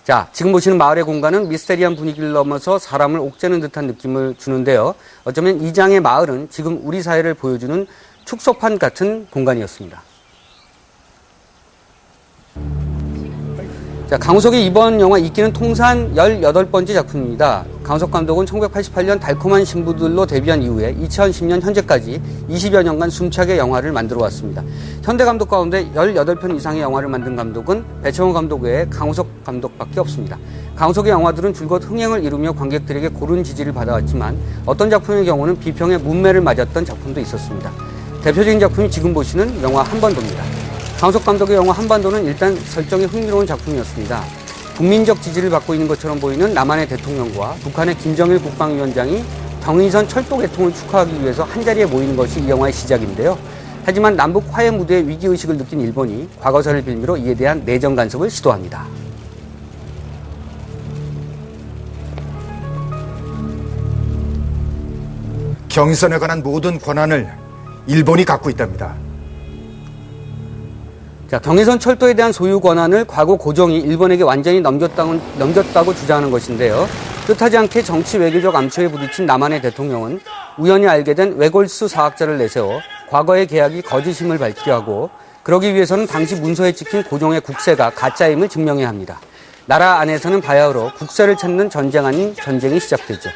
자, 지금 보시는 마을의 공간은 미스테리한 분위기를 넘어서 사람을 옥죄는 듯한 느낌을 주는데요. 어쩌면 이 장의 마을은 지금 우리 사회를 보여주는 축소판 같은 공간이었습니다. 자, 강호석의 이번 영화 이끼는 통산 18번째 작품입니다. 강호석 감독은 1988년 달콤한 신부들로 데뷔한 이후에 2010년 현재까지 20여 년간 숨차게 영화를 만들어 왔습니다. 현대 감독 가운데 18편 이상의 영화를 만든 감독은 배철원 감독 외에 강호석 감독밖에 없습니다. 강호석의 영화들은 줄곧 흥행을 이루며 관객들에게 고른 지지를 받아왔지만 어떤 작품의 경우는 비평의 문매를 맞았던 작품도 있었습니다. 대표적인 작품이 지금 보시는 영화 한반도입니다. 강호석 감독의 영화 한반도는 일단 설정이 흥미로운 작품이었습니다. 국민적 지지를 받고 있는 것처럼 보이는 남한의 대통령과 북한의 김정일 국방위원장이 경인선 철도 개통을 축하하기 위해서 한자리에 모이는 것이 이 영화의 시작인데요. 하지만 남북 화해 무대의 위기의식을 느낀 일본이 과거사를 빌미로 이에 대한 내정 간섭을 시도합니다. 경인선에 관한 모든 권한을 일본이 갖고 있답니다. 자, 경인선 철도에 대한 소유 권한을 과거 고종이 일본에게 완전히 넘겼다고 주장하는 것인데요. 뜻하지 않게 정치 외교적 암초에 부딪힌 남한의 대통령은 우연히 알게 된 외골수 사학자를 내세워 과거의 계약이 거짓임을 밝히려 하고 그러기 위해서는 당시 문서에 찍힌 고종의 국세가 가짜임을 증명해야 합니다. 나라 안에서는 바야흐로 국세를 찾는 전쟁 아닌 전쟁이 시작되죠.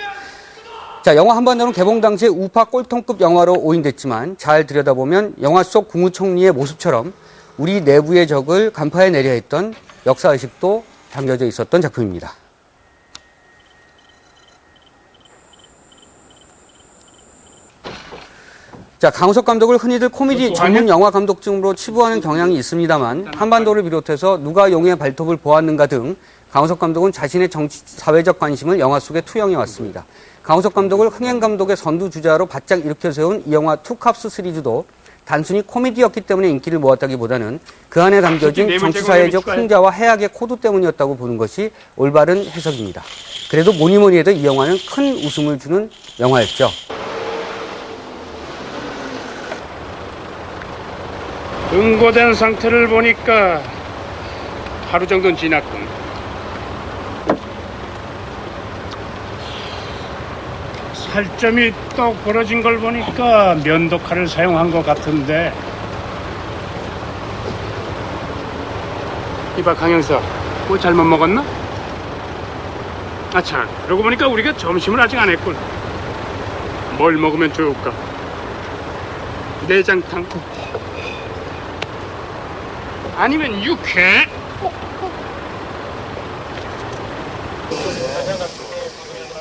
자, 영화 한반도는 개봉 당시에 우파 꼴통급 영화로 오인됐지만 잘 들여다보면 영화 속 국무총리의 모습처럼 우리 내부의 적을 간파해내려 했던 역사의식도 담겨져 있었던 작품입니다. 자, 자, 강우석 감독을 흔히들 코미디 전문 영화 감독증으로 치부하는 경향이 있습니다만 한반도를 비롯해서 누가 용의 발톱을 보았는가 등 강우석 감독은 자신의 정치, 사회적 관심을 영화 속에 투영해 왔습니다. 강우석 감독을 흥행 감독의 선두주자로 바짝 일으켜 세운 이 영화 투캅스 시리즈도 단순히 코미디였기 때문에 인기를 모았다기보다는 그 안에 담겨진 정치사회적 풍자와 해악의 코드 때문이었다고 보는 것이 올바른 해석입니다. 그래도 뭐니 해도 이 영화는 큰 웃음을 주는 영화였죠. 응고된 상태를 보니까 하루 정도는 지났군. 살점이 떡 벌어진 걸 보니까 면도칼을 사용한 것 같은데. 이봐 강영석, 뭐 잘못 먹었나? 아참, 그러고 보니까 우리가 점심을 아직 안 했군. 뭘 먹으면 좋을까? 내장탕? 아니면 육회?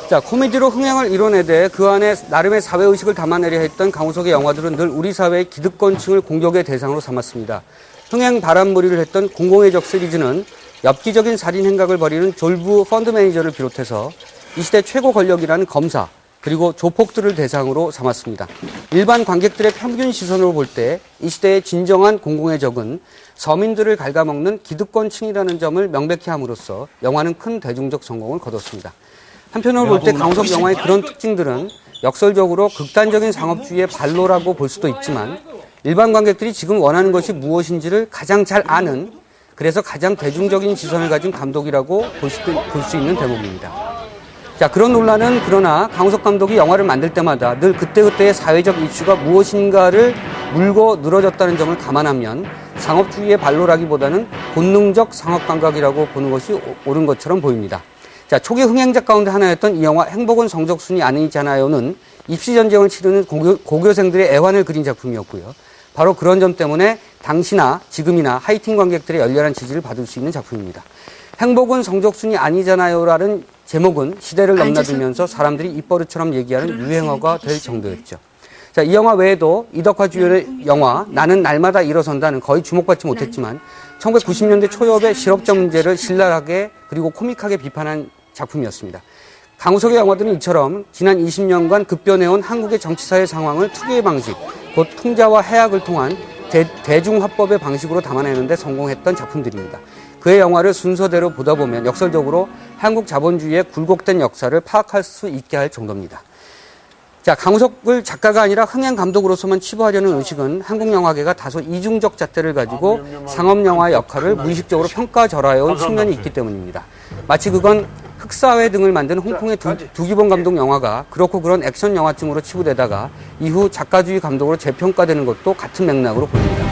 자, 코미디로 흥행을 이뤄내되 그 안에 나름의 사회의식을 담아내려 했던 강우석의 영화들은 늘 우리 사회의 기득권층을 공격의 대상으로 삼았습니다. 흥행 바람몰이를 했던 공공의 적 시리즈는 엽기적인 살인 행각을 벌이는 졸부 펀드 매니저를 비롯해서 이 시대 최고 권력이라는 검사, 그리고 조폭들을 대상으로 삼았습니다. 일반 관객들의 평균 시선으로 볼 때 이 시대의 진정한 공공의 적은 서민들을 갉아먹는 기득권층이라는 점을 명백히 함으로써 영화는 큰 대중적 성공을 거뒀습니다. 한편으로 볼 때 강우석 영화의 그런 특징들은 역설적으로 극단적인 상업주의의 발로라고 볼 수도 있지만 일반 관객들이 지금 원하는 것이 무엇인지를 가장 잘 아는, 그래서 가장 대중적인 시선을 가진 감독이라고 볼 수 있는 대목입니다. 자, 그런 논란은 그러나 강우석 감독이 영화를 만들 때마다 늘 그때그때의 사회적 이슈가 무엇인가를 물고 늘어졌다는 점을 감안하면 상업주의의 발로라기보다는 본능적 상업 감각이라고 보는 것이 옳은 것처럼 보입니다. 자, 초기 흥행작 가운데 하나였던 이 영화 행복은 성적순이 아니잖아요는 입시전쟁을 치르는 고교생들의 애환을 그린 작품이었고요. 바로 그런 점 때문에 당시나 지금이나 하이틴 관객들의 열렬한 지지를 받을 수 있는 작품입니다. 행복은 성적순이 아니잖아요라는 제목은 시대를 넘나들면서 사람들이 입버릇처럼 얘기하는 유행어가 될 정도였죠. 자, 이 영화 외에도 이덕화 주연의 영화 나는 날마다 일어선다는 거의 주목받지 못했지만 1990년대 초엽의 실업자 문제를 신랄하게 그리고 코믹하게 비판한 작품이었습니다. 강우석의 영화들은 이처럼 지난 20년간 급변해온 한국의 정치사회 상황을 투기의 방식, 곧 풍자와 해악을 통한 대중화법의 방식으로 담아내는데 성공했던 작품들입니다. 그의 영화를 순서대로 보다 보면 역설적으로 한국 자본주의의 굴곡된 역사를 파악할 수 있게 할 정도입니다. 자, 강우석을 작가가 아니라 흥행 감독으로서만 치부하려는 의식은 한국 영화계가 다소 이중적 잣대를 가지고 상업영화의 역할을 무의식적으로 평가절하해온 측면이 있기 때문입니다. 마치 그건 흑사회 등을 만든 홍콩의 두기봉 감독 영화가 그렇고 그런 액션 영화쯤으로 치부되다가 이후 작가주의 감독으로 재평가되는 것도 같은 맥락으로 보입니다.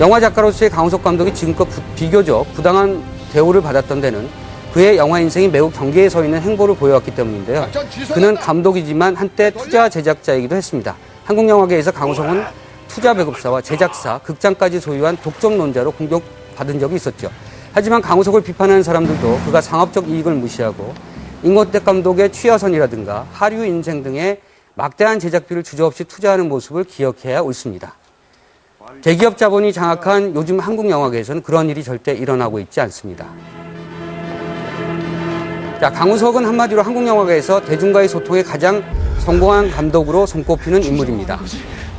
영화 작가로서의 강우석 감독이 지금껏 비교적 부당한 대우를 받았던 데는 그의 영화 인생이 매우 경계에 서 있는 행보를 보여왔기 때문인데요. 그는 감독이지만 한때 투자 제작자이기도 했습니다. 한국 영화계에서 강우석은 투자 배급사와 제작사, 극장까지 소유한 독점론자로 공격받은 적이 있었죠. 하지만 강우석을 비판하는 사람들도 그가 상업적 이익을 무시하고 임권택 감독의 취여선이라든가 하류 인생 등의 막대한 제작비를 주저없이 투자하는 모습을 기억해야 옳습니다. 대기업 자본이 장악한 요즘 한국 영화계에서는 그런 일이 절대 일어나고 있지 않습니다. 자, 강우석은 한마디로 한국 영화계에서 대중과의 소통에 가장 성공한 감독으로 손꼽히는 인물입니다.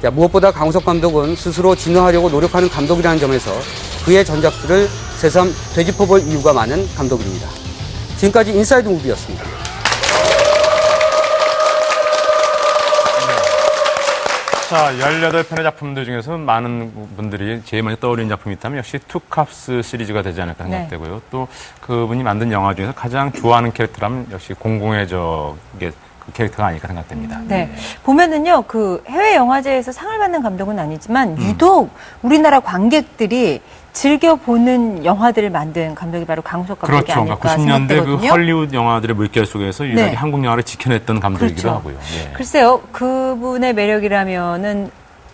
자, 무엇보다 강우석 감독은 스스로 진화하려고 노력하는 감독이라는 점에서 그의 전작들을 새삼 되짚어볼 이유가 많은 감독입니다. 지금까지 인사이드 무비였습니다. 자, 18편의 작품들 중에서 많은 분들이 제일 먼저 떠올리는 작품이 있다면 역시 투캅스 시리즈가 되지 않을까 생각되고요. 네. 또 그분이 만든 영화 중에서 가장 좋아하는 캐릭터라면 역시 공공의 적의 그 캐릭터가 아닐까 생각됩니다. 네. 보면은요, 그 해외 영화제에서 상을 받는 감독은 아니지만 유독 우리나라 관객들이 즐겨보는 영화들을 만든 감독이 바로 강우석 감독이 그렇죠. 아닐까 90년대 생각되거든요. 그 헐리우드 영화들의 물결 속에서 유일하게 네. 한국 영화를 지켜냈던 감독이기도 그렇죠. 하고요. 예. 글쎄요, 그분의 매력이라면은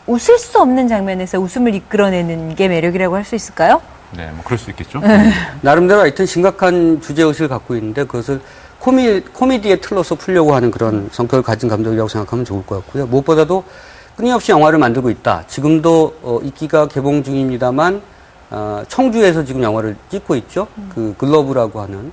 웃을 수 없는 장면에서 웃음을 이끌어내는 게 매력이라고 할 수 있을까요? 네, 뭐 그럴 수 있겠죠. 나름대로 하여튼 심각한 주제의식을 갖고 있는데 그것을 코미디의 틀로서 풀려고 하는 그런 성격을 가진 감독이라고 생각하면 좋을 것 같고요. 무엇보다도 끊임없이 영화를 만들고 있다. 지금도 이끼가 개봉 중입니다만 청주에서 지금 영화를 찍고 있죠. 그 글러브라고 하는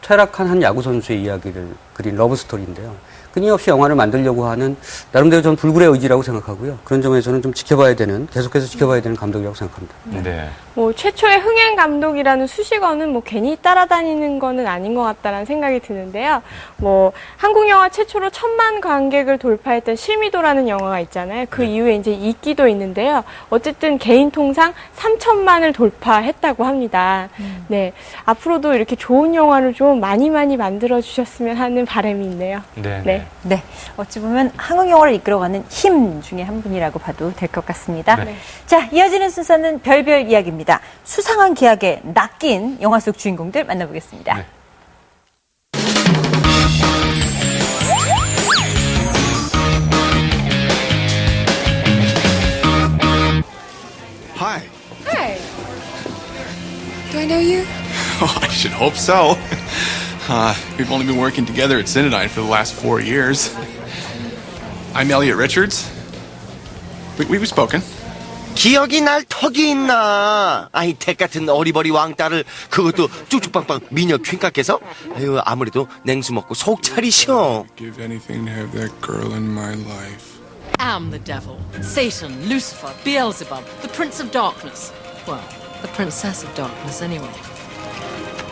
퇴락한 한 야구 선수의 이야기를 그린 러브 스토리인데요. 끊임없이 영화를 만들려고 하는 나름대로 전 불굴의 의지라고 생각하고요. 그런 점에서는 좀 계속해서 지켜봐야 되는 감독이라고 생각합니다. 네. 뭐 최초의 흥행 감독이라는 수식어는 뭐 괜히 따라다니는 거는 아닌 것 같다라는 생각이 드는데요. 뭐 한국 영화 최초로 1000만 관객을 돌파했던 실미도라는 영화가 있잖아요. 그 이후에 이제 이끼도 있는데요. 어쨌든 개인 통상 3000만을 돌파했다고 합니다. 네, 앞으로도 이렇게 좋은 영화를 좀 많이 만들어 주셨으면 하는 바람이 있네요. 네. 어찌 보면 한국 영화를 이끌어가는 힘 중에 한 분이라고 봐도 될 것 같습니다. 네. 자, 이어지는 순서는 별별 이야기입니다. 수상한 기약에 낚인 영화 속 주인공들 만나보겠습니다. 네. Hi. Hi. Do I know you? Oh, I should hope so. We've only been working together at Cinedyne for the last 4 years. I'm Elliot Richards. We've spoken. 기억이 날 턱이 있나? 아이 택 같은 어리버리 왕따를 그것도 쭉쭉빵빵 미녀 퀸깍해서 아유 아무래도 냉수 먹고 속 차리셔. Give anything to have that girl in my life. Am the devil, Satan, Lucifer, Beelzebub, the Prince of Darkness. Well, the Princess of Darkness anyway.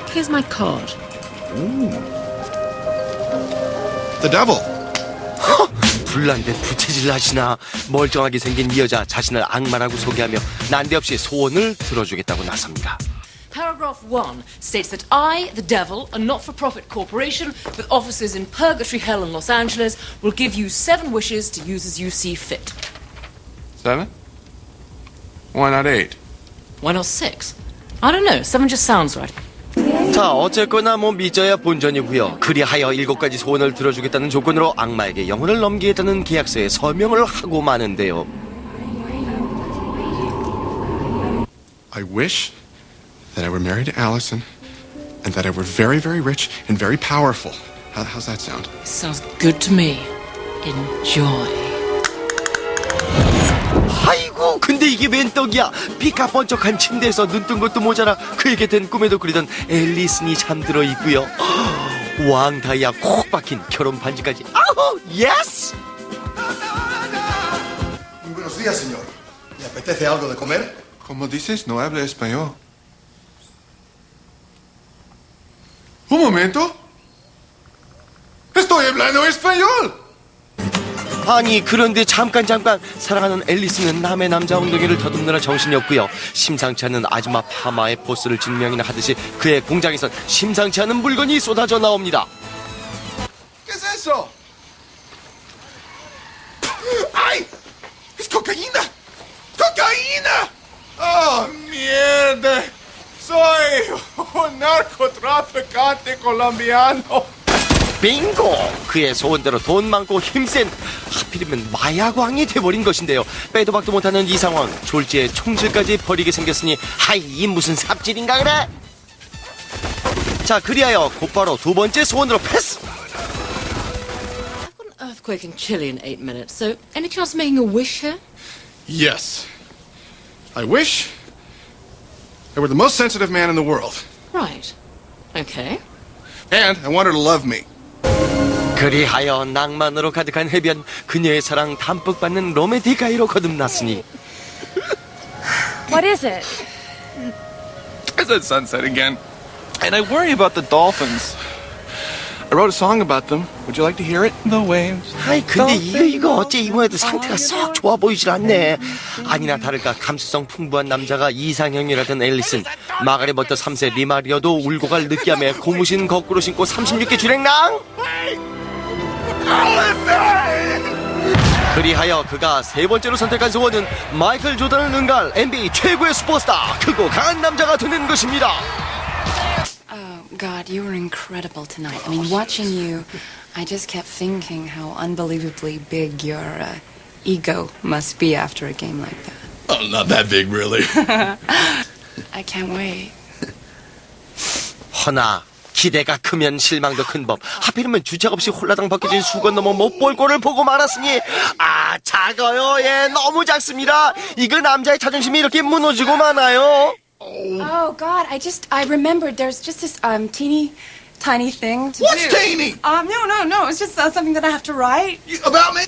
Here's my card. Ooh. The devil. 불난데 부채질 하시나. 멀쩡하게 생긴 이 여자 자신을 악마라고 소개하며 난데없이 소원을 들어주겠다고 나섭니다. Paragraph 1 states that I, the devil, a not-for-profit corporation with offices in Purgatory Hell and Los Angeles, will give you 7 wishes to use as you see fit. 7? Why not 8? Why not 6? I don't know. 7 just sounds right. 자 어쨌거나 뭐 믿져야 본전이고요. 그리하여 7가지 소원을 들어주겠다는 조건으로 악마에게 영혼을 넘기겠다는 계약서에 서명을 하고 마는데요. I wish that I were married to Allison and that I were very, very rich and very powerful. How's that sound? Sounds good to me. Enjoy. 아이고 근데 이게 웬 떡이야. 피카 번쩍한 침대에서 눈뜬 것도 모자라 그에게 된 꿈에도 그리던 앨리슨이 잠들어 있고요. 왕다이아 콕 박힌 결혼 반지까지. 아우 예스. Buenos días, señor. ¿Le apetece algo de comer? Como dices, no habla español. Un momento. Estoy hablando español. 아니 그런데 잠깐 사랑하는 앨리스는 남의 남자 엉덩이를 더듬느라 정신이 없고요. 심상치 않은 아줌마 파마의 보스를 증명이나 하듯이 그의 공장에선 심상치 않은 물건이 쏟아져 나옵니다. ¿Qué es eso? ¡Ay! ¡Es cocaína! ¡Cocaína! ¡Oh, mierda! Soy un narcotraficante colombiano. 빙고! 그의 소원대로 돈 많고 힘센 하필이면 마약왕이 돼버린 것인데요. 빼도 박도 못하는 이 상황 졸지에 총질까지 벌이게 생겼으니 하이 이 무슨 삽질인가 그래? 자 그리하여 곧바로 2번째 소원으로 패스! I've got an earthquake in Chile in 8 minutes, so any chance of making a wish here? Yes. I wish I were the most sensitive man in the world. Right. Okay. And I want her to love me. 그리하여 낭만으로 가득한 해변 그녀의 사랑 담뿍 받는 로맨틱아이로 거듭났으니 What is it? It's at sunset again. And I worry about the dolphins. I wrote a song about them. Would you like to hear it? The waves. 아이 근데 이거 어째 이번에도 상태가 썩 좋아 보이질 않네. 아니나 다를까 감수성 풍부한 남자가 이상형이라던 앨리슨 마가렛 버터 3세 리마리어도 울고 갈 느끼함에 고무신 거꾸로 신고 36개 주랭랑. 그리하여 그가 3번째로 선택한 소원은 마이클 조던을 능가할 NBA 최고의 슈퍼스타 크고 강한 남자가 되는 것입니다. God, you were incredible tonight. I mean, watching you, I just kept thinking how unbelievably big your ego must be after a game like that. Oh, not that big, really. I can't wait. 허나 기대가 크면 실망도 큰 법. 하필이면 주책 없이 홀라당 벗겨진 수건 넘어 못 볼 꼴을 보고 말았으니 작아요. 예, 너무 작습니다. 이거 남자의 자존심이 이렇게 무너지고 마나요? Oh God, I remembered there's just this tiny thing to What's do. teeny? No. It's just something that I have to write. About me?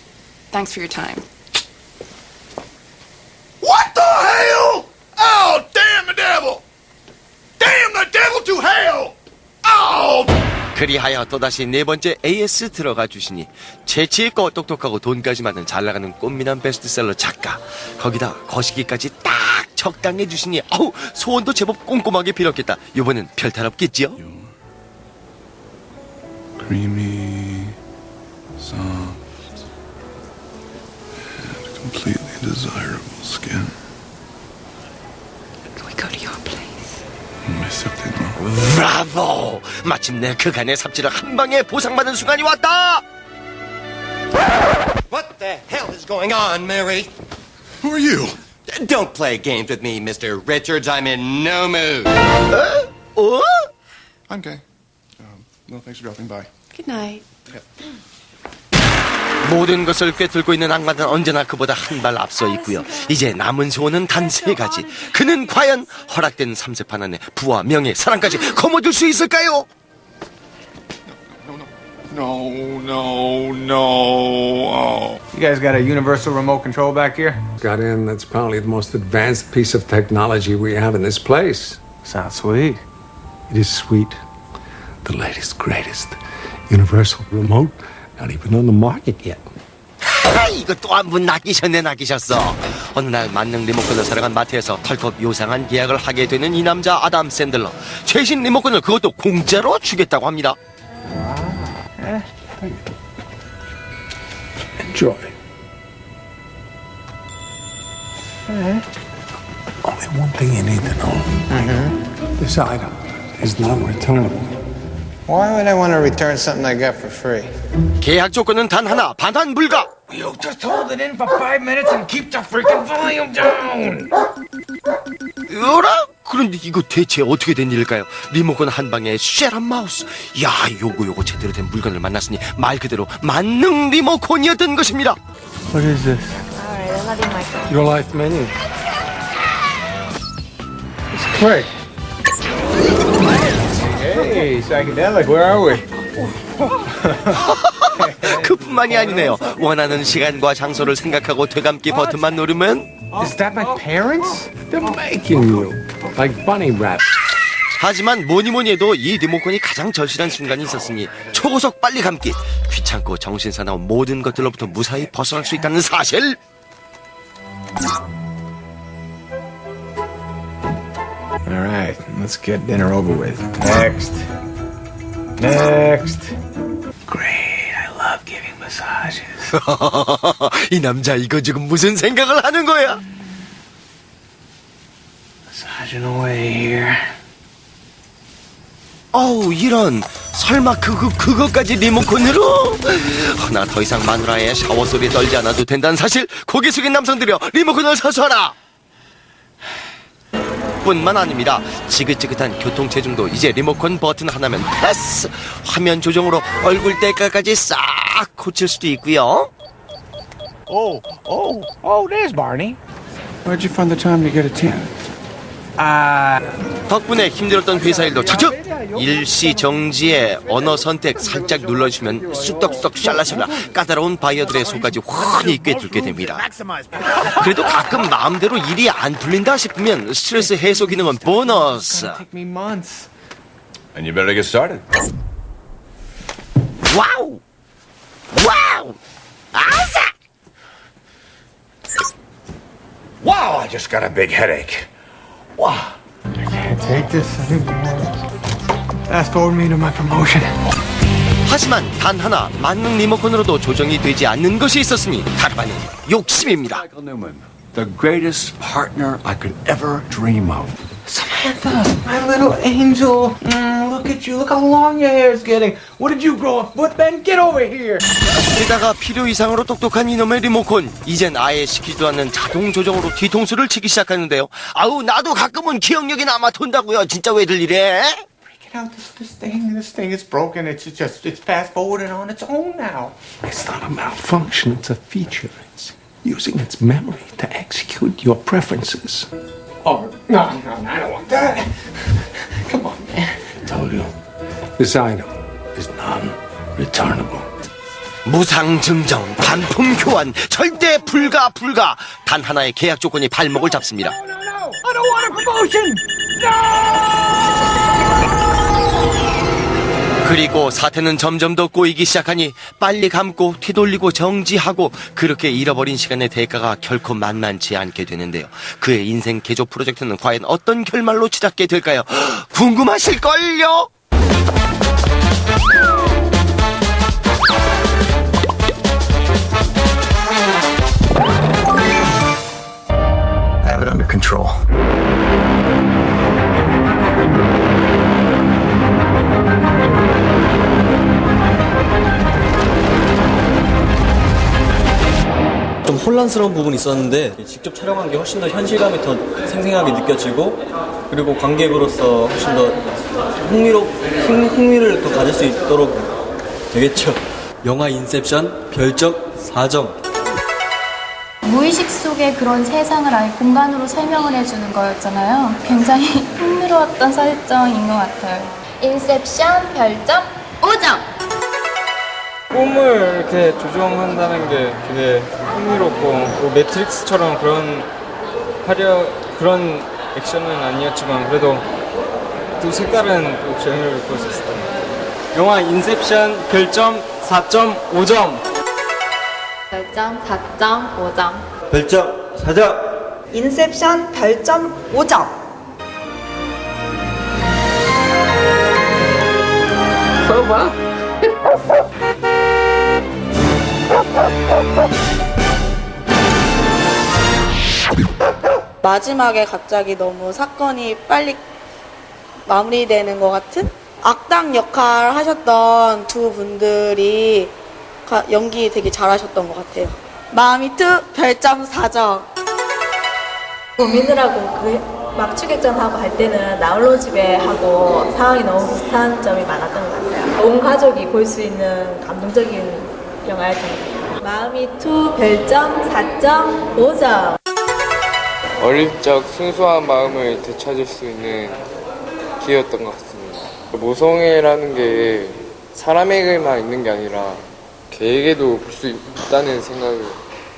Thanks for your time. What the hell? Oh, damn the devil! Damn the devil to hell! Oh! 그리하여 또다시 네 번째 AS 들어가 주시니 재치있고 똑똑하고 돈까지 많은 잘나가는 꽃미남 베스트셀러 작가, 거기다 거시기까지 딱 적당해 주시니 소원도 제법 꼼꼼하게 빌었겠다. 이번엔 별탈 없겠지요? Creamy, soft, and completely desirable skin. Can we go to your place? 브라보! 마침내 그간의 삽질을 한 방에 보상받은 순간이 왔다! What the hell is going on, Mary? Who are you? Don't play games with me, Mr. Richards. I'm in no mood. I'm gay. No, thanks for dropping by. Good night. 모든 것을 꿰뚫고 있는 악마는 언제나 그보다 한 발 앞서 있고요. 이제 남은 소원은 단 3가지. 그는 과연 허락된 삼세판 안에 부와 명예, 사랑까지 거머쥘 수 있을까요? No. Oh. You guys got a universal remote control back here? Got in. That's probably the most advanced piece of technology we have in this place. Sounds sweet. It is sweet. The latest, greatest universal remote. Not even on the market yet. 이거 또 한 분 낚이셨어. 어느 날 만능 리모컨을 사러 간 마트에서 털컥 요상한 계약을 하게 되는 이 남자 아담 샌들러. 최신 리모컨을 그것도 공짜로 주겠다고 합니다. Enjoy. Only one thing you need to know. This item is non-returnable. Why would I want to return something I got for free? 계약 조건은 단 하나, 반환 불가. You just hold it in for 5 minutes and keep the freaking volume down. 어라? 그런데 이거 대체 어떻게 된 일일까요? 리모컨 한 방에 쉐란 마우스. 야, 요거 제대로 된 물건을 만났으니 말 그대로 만능 리모컨이었던 것입니다. What is this? Alright, I'm not in my car. Your life menu. It's great. Hey, psychedelic, where are we? 그뿐만이 아니네요. 원하는 시간과 장소를 생각하고 되감기 버튼만 누르면 Is that my parents? They're making you like bunny rabbit. 하지만 뭐니 해도 이 리모컨이 가장 절실한 순간이 있었으니 초고속 빨리 감기, 귀찮고 정신사나운 모든 것들로부터 무사히 벗어날 수 있다는 사실. All right, let's get dinner over with. Next. Great, I love giving massages. 이 남자 이거 지금 무슨 생각을 하는 거야? Massaging away here. 어우, 이런. 설마 그거까지 리모컨으로? 나 더 이상 마누라의 샤워 소리에 떨지 않아도 된다는 사실. 고개 숙인 남성들이여, 리모컨을 서서라. 뿐만 아닙니다. 지긋지긋한 교통체중도 이제 리모컨 버튼 하나면 패스. 화면 조정으로 얼굴 때깔까지 싹 고칠 수도 있고요. Oh, there's Barney. Where'd you find the time to get a tan? 덕분에 힘들었던 회사 일도 착착! 일시 정지에 언어 선택 살짝 눌러주시면 쑥덕쑥덕 샬라샬라 까다로운 바이어들의 속까지 훤히 꿰뚫게 됩니다. 그래도 가끔 마음대로 일이 안 풀린다 싶으면 스트레스 해소 기능은 보너스. And you better get started. 와우! 와우! 아싸! Wow, I just got a big headache. Wow. I can't take this anymore. Fast forward me to my promotion. 하지만 단 하나 만능 리모컨으로도 조정이 되지 않는 것이 있었으니 다름 아닌 욕심입니다. Michael Newman, the greatest partner I could ever dream of. Samantha, my little angel. Look at you. Look how long your hair is getting. What did you grow a foot, Ben? Get over here. 게다가 필요 이상으로 똑똑한 이놈의 리모컨. 이젠 아예 시키지도 않는 자동 조정으로 뒤통수를 치기 시작하는데요. 아우, 나도 가끔은 기억력이 남아 돈다고요. 진짜 왜들 이래? Check it out. This thing is broken. It's fast forwarding on its own now. It's not a malfunction, it's a feature. It's using its memory to execute your preferences. Oh, no, I don't want that. Come on, man. I told you, this item is non-returnable. 무상증정, 반품 교환, 절대 불가. 단 하나의 계약 조건이 발목을 잡습니다. I don't want a promotion! 그리고 사태는 점점 더 꼬이기 시작하니 빨리 감고 뒤돌리고 정지하고 그렇게 잃어버린 시간의 대가가 결코 만만치 않게 되는데요. 그의 인생 개조 프로젝트는 과연 어떤 결말로 치닫게 될까요? 궁금하실걸요? I have it under control. 좀 혼란스러운 부분이 있었는데 직접 촬영한 게 훨씬 더 현실감이 더 생생하게 느껴지고 그리고 관객으로서 훨씬 더 흥미를 더 가질 수 있도록 되겠죠. 영화 인셉션 별점 4점. 무의식 속의 그런 세상을 아예 공간으로 설명을 해주는 거였잖아요. 굉장히 흥미로웠던 설정인 것 같아요. 인셉션 별점 5점! 꿈을 이렇게 조종한다는 게 되게 흥미롭고 뭐 매트릭스처럼 그런 액션은 아니었지만 그래도 또 색다른 또 장르를 볼 수 있었던 것 같아요. 영화 인셉션 별점 4.5점. 별점 4.5점. 별점 4점. 인셉션 별점 5점. 써봐. 마지막에 갑자기 너무 사건이 빨리 마무리되는 것 같은? 악당 역할 하셨던 두 분들이 연기 되게 잘하셨던 것 같아요. 마미투 별점 4점. 고민을 하고 막추격전하고 할 때는 나홀로 집에 하고 상황이 너무 비슷한 점이 많았던 것 같아요. 온 가족이 볼 수 있는 감동적인 영화였던 것 같아요. 마미투 별점 4.5점. 어릴 적 순수한 마음을 되찾을 수 있는 기회였던 것 같습니다. 모성애라는 게 사람에게만 있는 게 아니라 개에게도 볼 수 있다는 생각을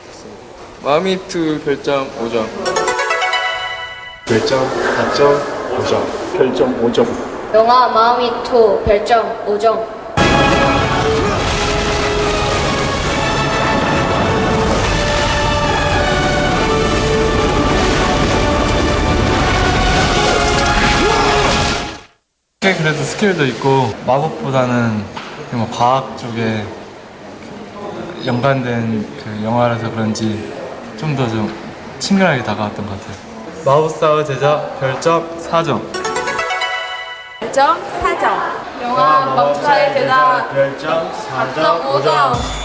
했습니다. 마미투 별점 5점. 별점 4.5점. 별점 5점. 영화 마미투 별점 5점. 그래도 스킬도 있고 마법보다는 뭐 과학 쪽에 연관된 그 영화라서 그런지 좀 더 좀 친근하게 다가왔던 것 같아요. 마법사의 제자 별점 4점. 별점 4점. 영화 마법사의 제자 별점 4.5점.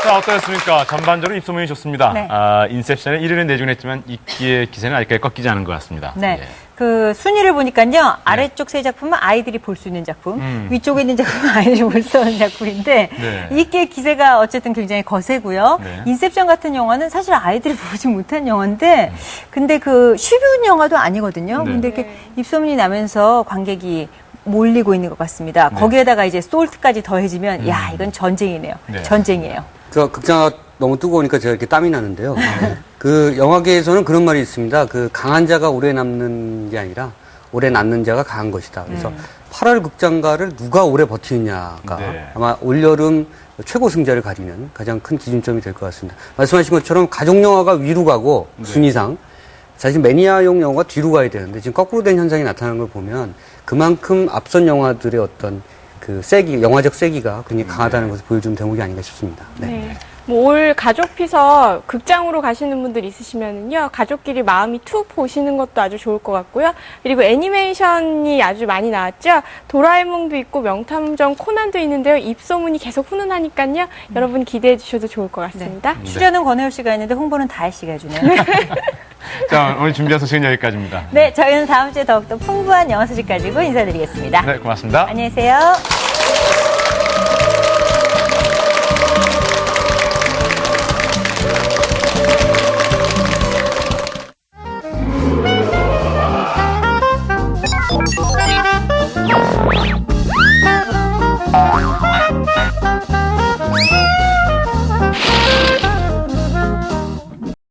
자, 어떠셨습니까? 전반적으로 입소문이 좋습니다. 네. 인셉션에 1위는 내주긴 했지만 이기의 기세는 아직까지 꺾이지 않은 것 같습니다. 네. 예. 그 순위를 보니까요. 아래쪽 세 작품은 아이들이 볼 수 있는 작품, 위쪽에 있는 작품은 아이들이 볼 수 없는 작품인데 네. 이게 기세가 어쨌든 굉장히 거세고요. 네. 인셉션 같은 영화는 사실 아이들이 보지 못한 영화인데 근데 그 쉬운 영화도 아니거든요. 네. 근데 이렇게 입소문이 나면서 관객이 몰리고 있는 것 같습니다. 네. 거기에다가 이제 솔트까지 더해지면 야, 이건 전쟁이네요. 네. 전쟁이에요. 그 극장가 너무 뜨거우니까 제가 이렇게 땀이 나는데요. 그 영화계에서는 그런 말이 있습니다. 그 강한 자가 오래 남는 게 아니라 오래 남는 자가 강한 것이다. 그래서 8월 극장가를 누가 오래 버티느냐가 네. 아마 올여름 최고 승자를 가리는 가장 큰 기준점이 될 것 같습니다. 말씀하신 것처럼 가족 영화가 위로 가고 순위상 사실 매니아용 영화가 뒤로 가야 되는데 지금 거꾸로 된 현상이 나타나는 걸 보면 그만큼 앞선 영화들의 어떤 그 세기, 영화적 세기가 굉장히 강하다는 것을 보여주는 대목이 아닌가 싶습니다. 네. 네. 뭐 올 가족 피서 극장으로 가시는 분들 있으시면은요, 가족끼리 마음이 툭 보시는 것도 아주 좋을 것 같고요. 그리고 애니메이션이 아주 많이 나왔죠. 도라에몽도 있고 명탐정 코난도 있는데요. 입소문이 계속 훈훈하니까요. 여러분 기대해 주셔도 좋을 것 같습니다. 네. 출연은 권혜우 씨가 했는데 홍보는 다혜 씨가 해주네요. 자, 오늘 준비한 소식은 여기까지입니다. 네, 저희는 다음 주에 더욱더 풍부한 영화 소식 가지고 인사드리겠습니다. 네, 고맙습니다. 안녕히 계세요.